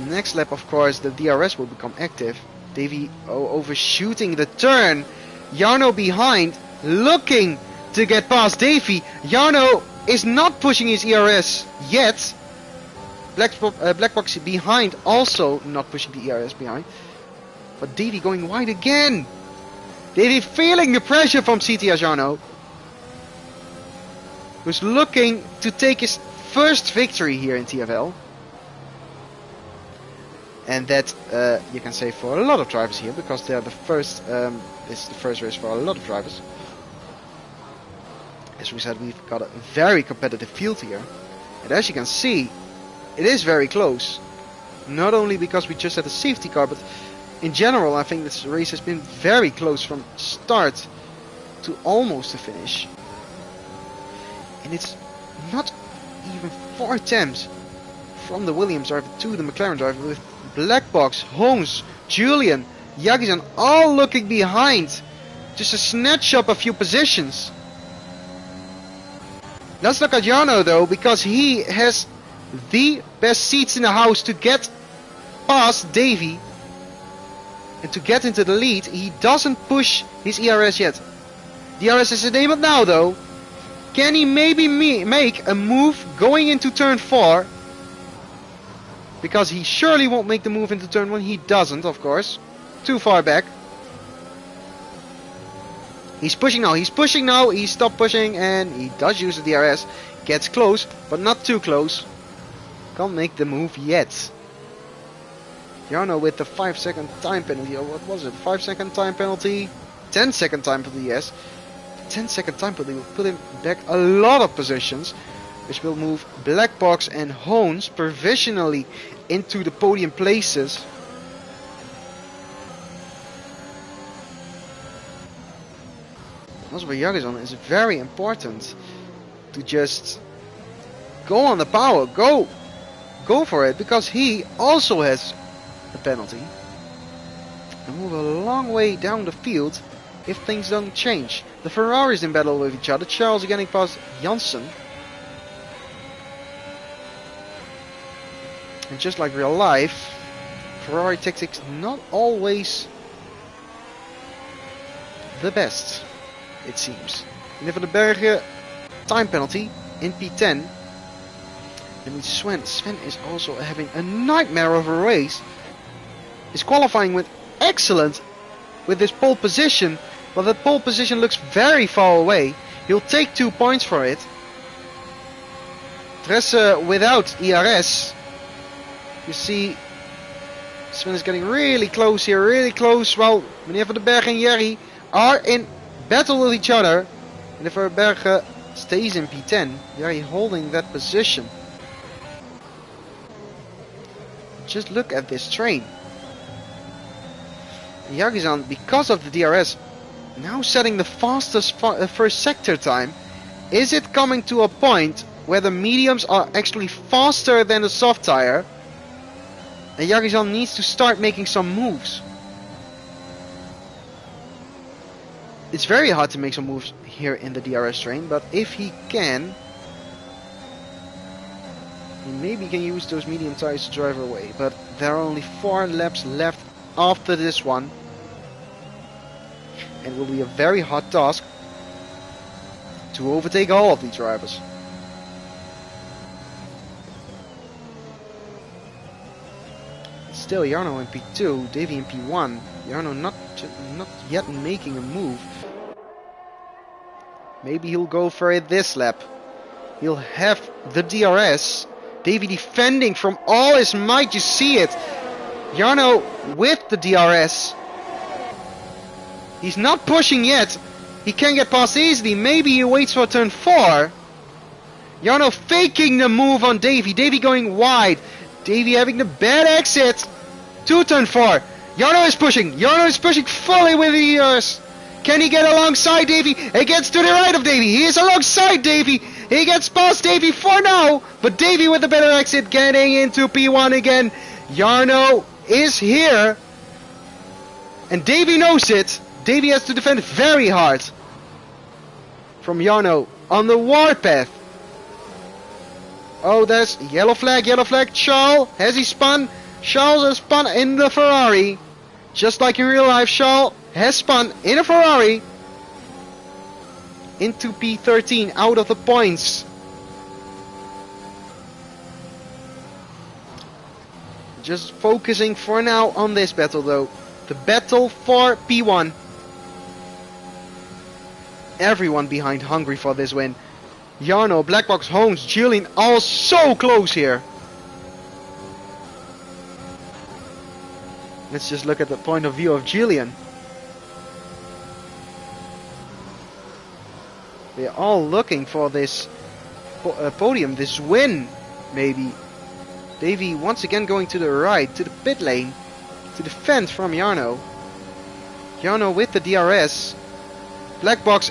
Next lap, of course, the DRS will become active. Davy overshooting the turn. Jarno behind, looking to get past Davy. Jarno is not pushing his ERS yet. Black Box behind, also not pushing the ERS behind. But Davy going wide again. Davy feeling the pressure from CTS Jarno, who's looking to take his first victory here in TFL. And that you can say for a lot of drivers here, because they are the first. It's the first race for a lot of drivers. As we said, we've got a very competitive field here, and as you can see, it is very close. Not only because we just had a safety car, but in general, I think this race has been very close from start to almost the finish. And it's not even 4 attempts from the Williams driver to the McLaren driver, with Black Box, Holmes, Julian, Yagizan all looking behind, just to snatch up a few positions. Let's look at Jarno though, because he has the best seats in the house to get past Davy and to get into the lead. He doesn't push his ERS yet. The ERS is enabled now though. Can he maybe make a move going into turn 4? Because he surely won't make the move into turn 1. He doesn't, of course. Too far back. He's pushing now. He stopped pushing and he does use the DRS. Gets close, but not too close. Can't make the move yet. Jarno with the 5-second time penalty. Or what was it? 5-second time penalty? 10-second time penalty, yes. 10-second time penalty will put him back a lot of positions, which will move Black Box and Hones provisionally into the podium places. Also for Jagizon, it's very important to just go on the power, go for it, because he also has a penalty and move a long way down the field if things don't change. The Ferraris in battle with each other. Charles getting past Janssen. And just like real life, Ferrari tactics not always the best, it seems. And for the Bergen time penalty in P10. And Sven is also having a nightmare of a race. He's qualifying with excellent with this pole position, but the pole position looks very far away. He'll take 2 points for it. Dresse without ERS. You see Sven is getting really close here, really close. Well, Meneer van den Berg and Jerry are in battle with each other. And if Van den Berg stays in P10, Jerry holding that position. Just look at this train. Jagizan, because of the DRS, now setting the fastest first sector time. Is it coming to a point where the mediums are actually faster than the soft tire? And Jagizan needs to start making some moves. It's very hard to make some moves here in the DRS train, but if he can, he maybe can use those medium tires to drive away. But there are only 4 laps left after this one. And it will be a very hard task to overtake all of these drivers. Still Jarno in P2, Davy in P1. Jarno not yet making a move. Maybe he'll go for it this lap. He'll have the DRS. Davy defending from all his might, you see it. Jarno with the DRS. He's not pushing yet. He can get past easily. Maybe he waits for turn 4. Jarno faking the move on Davy. Davy going wide. Davy having the bad exit to turn 4. Jarno is pushing. Jarno is pushing fully with the ERS. Can he get alongside Davy? He gets to the right of Davy. He is alongside Davy. He gets past Davy for now. But Davy with the better exit getting into P1 again. Jarno is here. And Davy knows it. Davy has to defend very hard from Jarno on the warpath. Oh, there's yellow flag, yellow flag. Charles, has he spun? Charles has spun in the Ferrari. Just like in real life, Charles has spun in a Ferrari into P13, out of the points. Just focusing for now on this battle though. The battle for P1. Everyone behind hungry for this win. Jarno, Black Box, Holmes, Julian all so close here. Let's just look at the point of view of Julian. They're all looking for this podium, this win, maybe. Davy once again going to the right, to the pit lane. to defend from Jarno. Jarno with the DRS. Black Box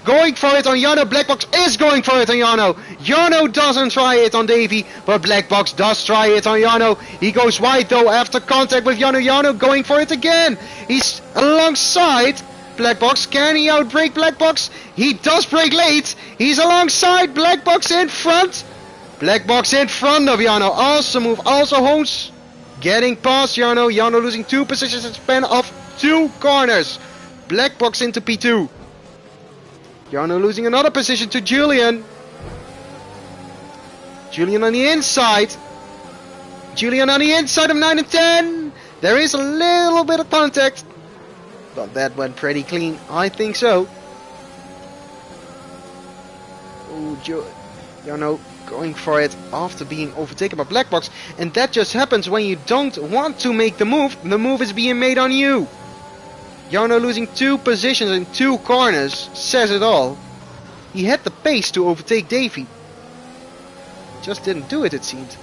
going for it on Jarno. Black Box is going for it on Jarno. Jarno doesn't try it on Davy, but Black Box does try it on Jarno. He goes wide though after contact with Jarno. Jarno going for it again. He's alongside Black Box. Can he outbrake Black Box? He does brake late. He's alongside Black Box in front. Black Box in front of Jarno. Awesome move. Also Hoons getting past Jarno. Jarno losing 2 positions in the span of 2 corners. Black Box into P2. Jarno losing another position to Julian. Julian on the inside. Julian on the inside of 9 and 10. There is a little bit of contact, but that went pretty clean. I think so. Oh, Jarno going for it after being overtaken by Black Box. And that just happens when you don't want to make the move. The move is being made on you. Jarno losing 2 positions in 2 corners says it all. He had the pace to overtake Davy. Just didn't do it, it seemed.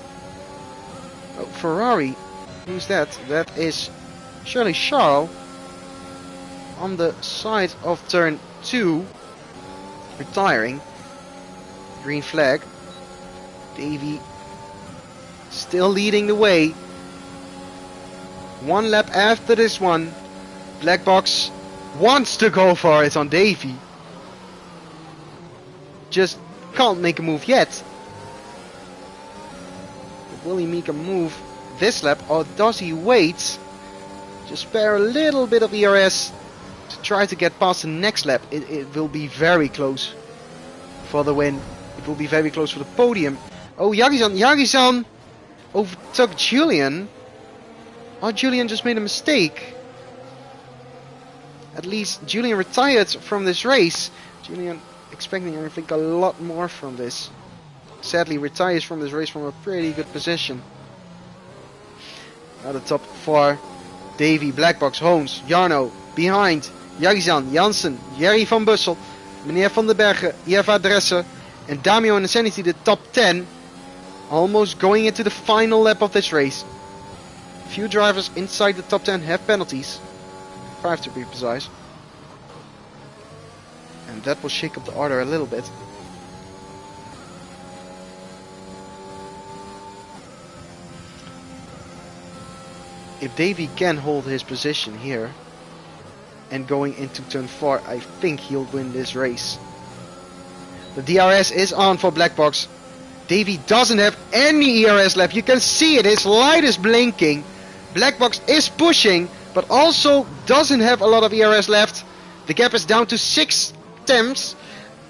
Oh, Ferrari. Who's that? That is Shirley Charles on the side of turn 2. Retiring. Green flag. Davy still leading the way. 1 lap after this one. Black Box wants to go for it on Davy. Just can't make a move yet. But will he make a move this lap, or does he wait? Just spare a little bit of ERS to try to get past the next lap. It will be very close for the win. It will be very close for the podium. Oh, Yagi-san overtook Julian. Oh, Julian just made a mistake. At least Julian retired from this race. Julian expecting, I think, a lot more from this. Sadly retires from this race from a pretty good position. Now the top 4. Davy, Black Box, Hoons, Jarno, behind. Yagizan, Jansen, Jerry van Bussel, Meneer van den Bergen, Eva Dresse, and Damio and Insanity, the top 10. Almost going into the final lap of this race. Few drivers inside the top 10 have penalties. 5 to be precise. And that will shake up the order a little bit. If Davy can hold his position here and going into turn 4, I think he'll win this race. The DRS is on for Black Box. Davy doesn't have any ERS left. You can see it, his light is blinking. Black Box is pushing, but also doesn't have a lot of ERS left. The gap is down to 6 tenths,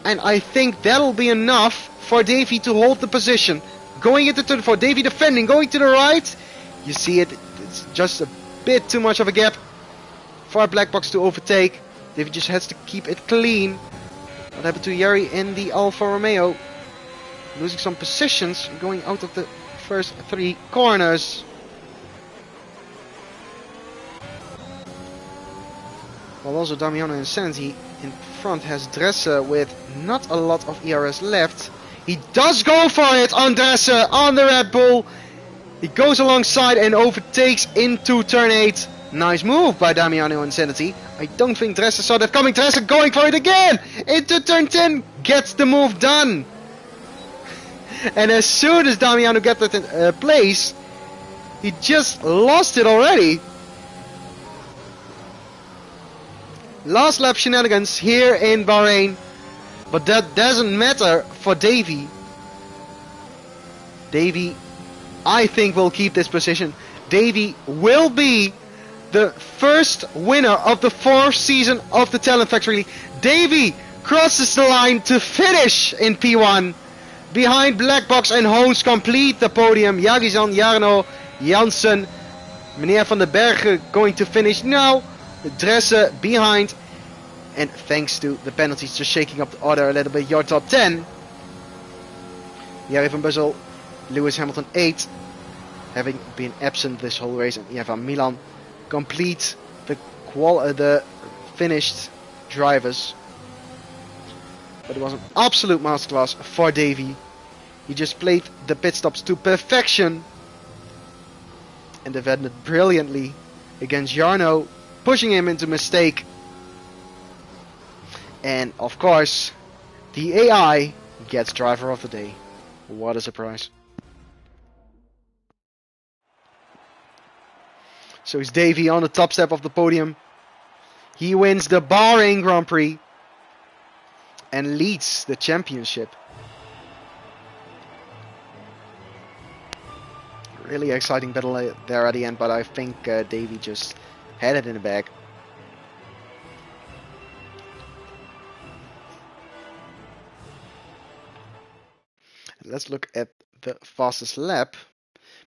and I think that'll be enough for Davy to hold the position. Going into turn 4, Davy defending, going to the right. You see it, it's just a bit too much of a gap for Black Box to overtake. Davy just has to keep it clean. What happened to Yeri in the Alfa Romeo? Losing some positions, going out of the first 3 corners. While also Damiano and Santi in front has Dresser with not a lot of ERS left. He does go for it on Dresser, on the Red Bull. He goes alongside and overtakes into turn 8. Nice move by Damiano and Sanity. I don't think Dresser saw that coming. Dresser going for it again into turn 10. Gets the move done. And as soon as Damiano gets that in place, he just lost it already. Last lap shenanigans here in Bahrain. But that doesn't matter for Davy. Davy, I think, will keep this position. Davy will be the first winner of the 4th season of the Talent Factory League. Davy crosses the line to finish in P1. Behind Black Box and Hoons complete the podium. Jagizan, Jarno, Jansen, Meneer van den Bergen going to finish now. Dresse behind. And thanks to the penalties just shaking up the order a little bit, your top 10. Jerry van Bussel, Lewis Hamilton 8. Having been absent this whole race. And Eva Milan complete the finished drivers. But it was an absolute masterclass for Davy. He just played the pit stops to perfection and defended brilliantly against Jarno, pushing him into mistake. And of course, the AI gets driver of the day. What a surprise. So it's Davey on the top step of the podium. He wins the Bahrain Grand Prix and leads the championship. Really exciting battle there at the end, but I think Davey just had it in the bag. Let's look at the fastest lap,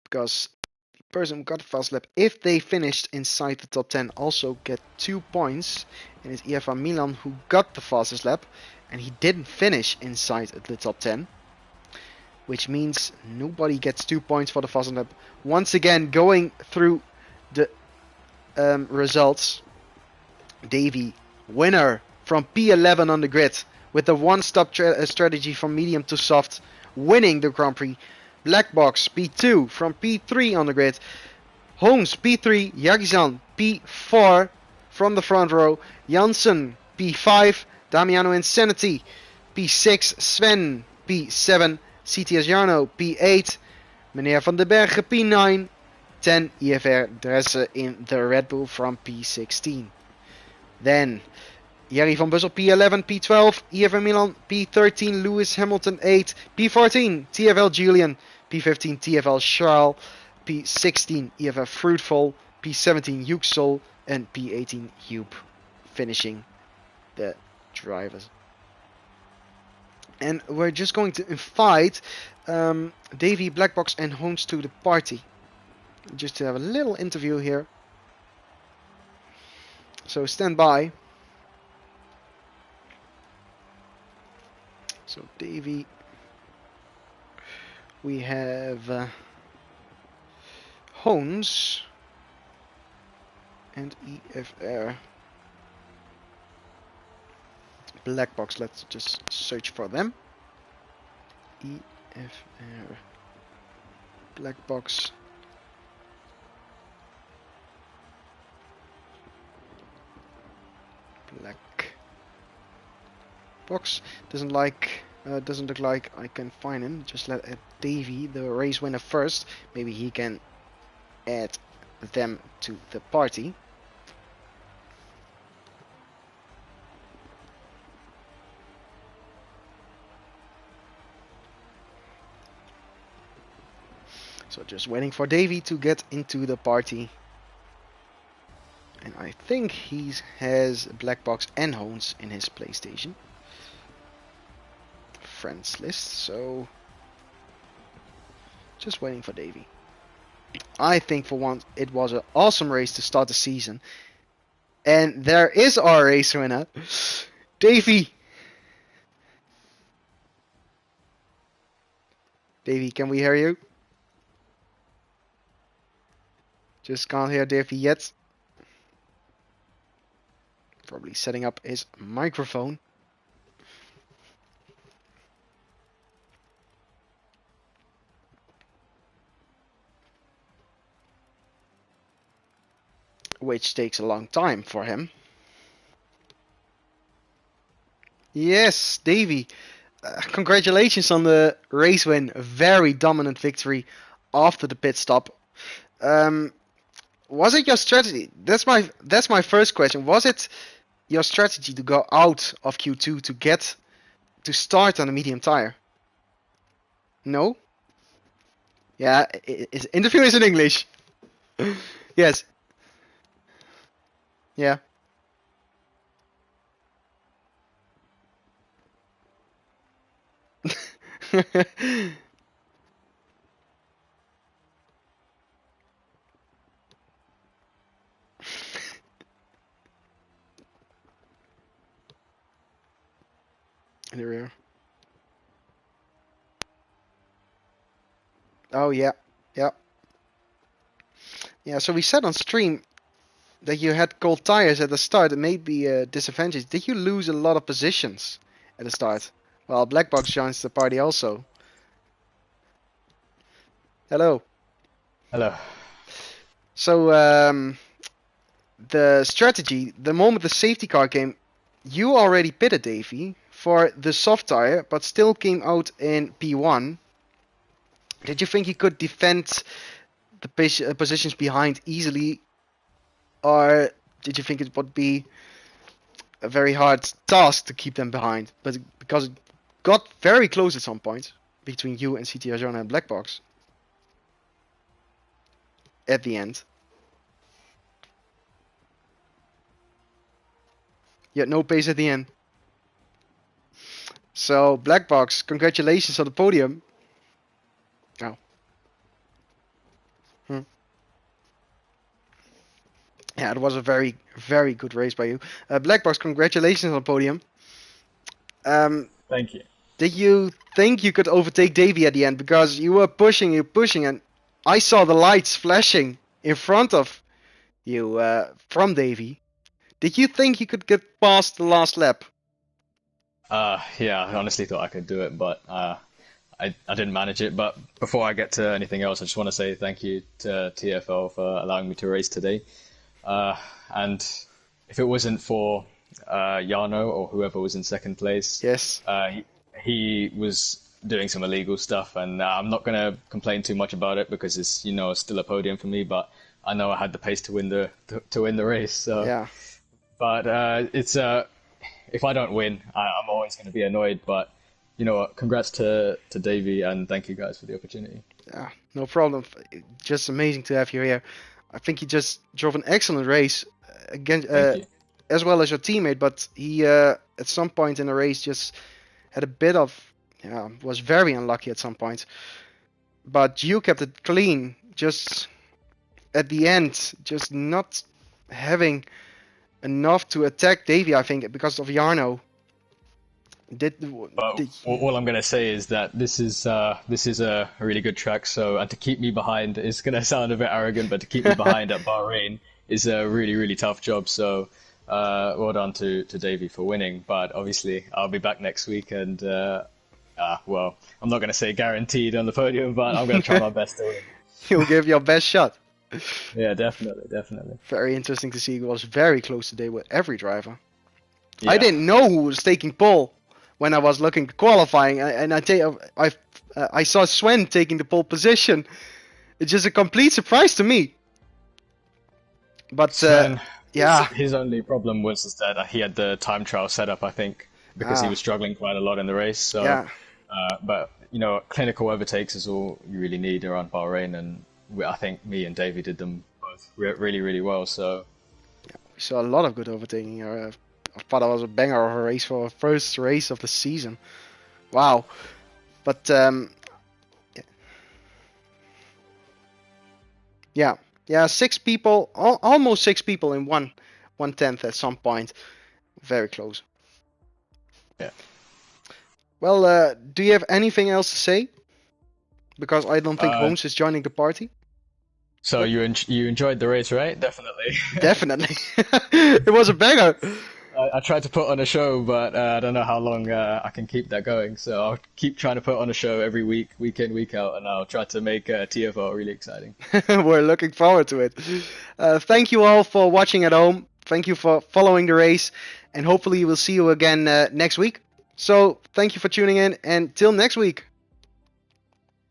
because the person who got the fast lap, if they finished inside the top 10, also get 2 points. And it's EFA Milan who got the fastest lap, and he didn't finish inside the top 10. Which means nobody gets 2 points for the fastest lap. Once again, going through the results, Davey, winner from P11 on the grid, with the one-stop strategy from medium to soft, winning the Grand Prix. Black Box P2 from P3 on the grid. Holmes P3, Yagizan P4 from the front row. Janssen P5, Damiano Insanity P6, Sven P7, CTS Jarno P8, Meneer van den Bergen P9, 10 IFR Dresse in the Red Bull from P16. Then Jerry van Bussel P11, P12, EFM Milan P13, Lewis Hamilton 8, P14, TFL Julian, P15, TFL Charles, P16, EFF Fruitful, P17, Yuxol, and P18, Hube, finishing the drivers. And we're just going to invite Davey, Blackbox, and Holmes to the party, just to have a little interview here. So stand by. So Davey, we have Holmes and EFR. Black box, let's just search for them. EFR. Black box. Black box. Doesn't look like I can find him. Just let Davey, the race winner, first. Maybe he can add them to the party. So just waiting for Davey to get into the party. And I think he has Black Box and Holmes in his PlayStation friends list, so just waiting for Davey. I think for once it was an awesome race to start the season. And there is our race winner, Davey. Davey, can we hear you? Just can't hear Davey yet. Probably setting up his microphone. Which takes a long time for him. Yes, Davey. Congratulations on the race win. A very dominant victory after the pit stop. Was it your strategy? That's my first question. Was it your strategy to go out of Q2 to start on a medium tire? No? Yeah, interview is in English. Yes. Yeah. In the rear. Oh yeah, yeah. Yeah, so we said on stream that you had cold tires at the start. It may be a disadvantage. Did you lose a lot of positions at the start? Well, Blackbox joins the party also. Hello. Hello. So, the strategy, the moment the safety car came, you already pitted Davey for the soft tire, but still came out in P1. Did you think you could defend the positions behind easily, or did you think it would be a very hard task to keep them behind? But because it got very close at some point between you and CT Arjona and Black Box at the end. Yet no pace at the end. So Black Box, congratulations on the podium. Oh. Yeah, it was a very, very good race by you. Black Box, congratulations on the podium. Thank you. Did you think you could overtake Davey at the end? Because you were pushing, and I saw the lights flashing in front of you from Davey. Did you think you could get past the last lap? Yeah, I honestly thought I could do it, but I didn't manage it. But before I get to anything else, I just want to say thank you to TFL for allowing me to race today. And if it wasn't for Jarno or whoever was in second place, Yes. he was doing some illegal stuff, and I'm not gonna complain too much about it because it's still a podium for me. But I know I had the pace to win the race. So, Yeah. but it's if I don't win, I'm always going to be annoyed. But you know what? Congrats to Davey, and thank you guys for the opportunity. Yeah, no problem. Just amazing to have you here. I think you just drove an excellent race against, Thank you. as well as your teammate. But he, at some point in the race, just had a bit of, was very unlucky at some point. But you kept it clean. Just at the end, just not having enough to attack Davey, I think, because of Jarno. But all I'm going to say is that this is a really good track. So, and to keep me behind is going to sound a bit arrogant, but to keep me behind at Bahrain is a really, really tough job. So, well done to Davey for winning. But obviously, I'll be back next week, and well, I'm not going to say guaranteed on the podium, but I'm going to try my best to win. You'll give your best shot. Yeah, definitely. Very interesting to see. It was very close today with every driver. Yeah. I didn't know who was taking pole when I was looking at qualifying, and I saw Sven taking the pole position. It's just a complete surprise to me. But Sven, yeah, his only problem was that he had the time trial set up, I think, because he was struggling quite a lot in the race. So, yeah. But clinical overtakes is all you really need around Bahrain, and I think me and Davey did them both really, really well. So We saw a lot of good overtaking here. I thought it was a banger of a race for a first race of the season. Wow. But yeah, 6 people, almost 6 people in 1/10 at some point. Very close. yeah. Well, do you have anything else to say? Because I don't think Holmes is joining the party. So you enjoyed the race, right? Definitely. Definitely. It was a banger. I tried to put on a show, but I don't know how long I can keep that going. So I'll keep trying to put on a show every week, week in, week out, and I'll try to make TFL really exciting. We're looking forward to it. Thank you all for watching at home. Thank you for following the race, and hopefully we'll see you again next week. So thank you for tuning in, and till next week.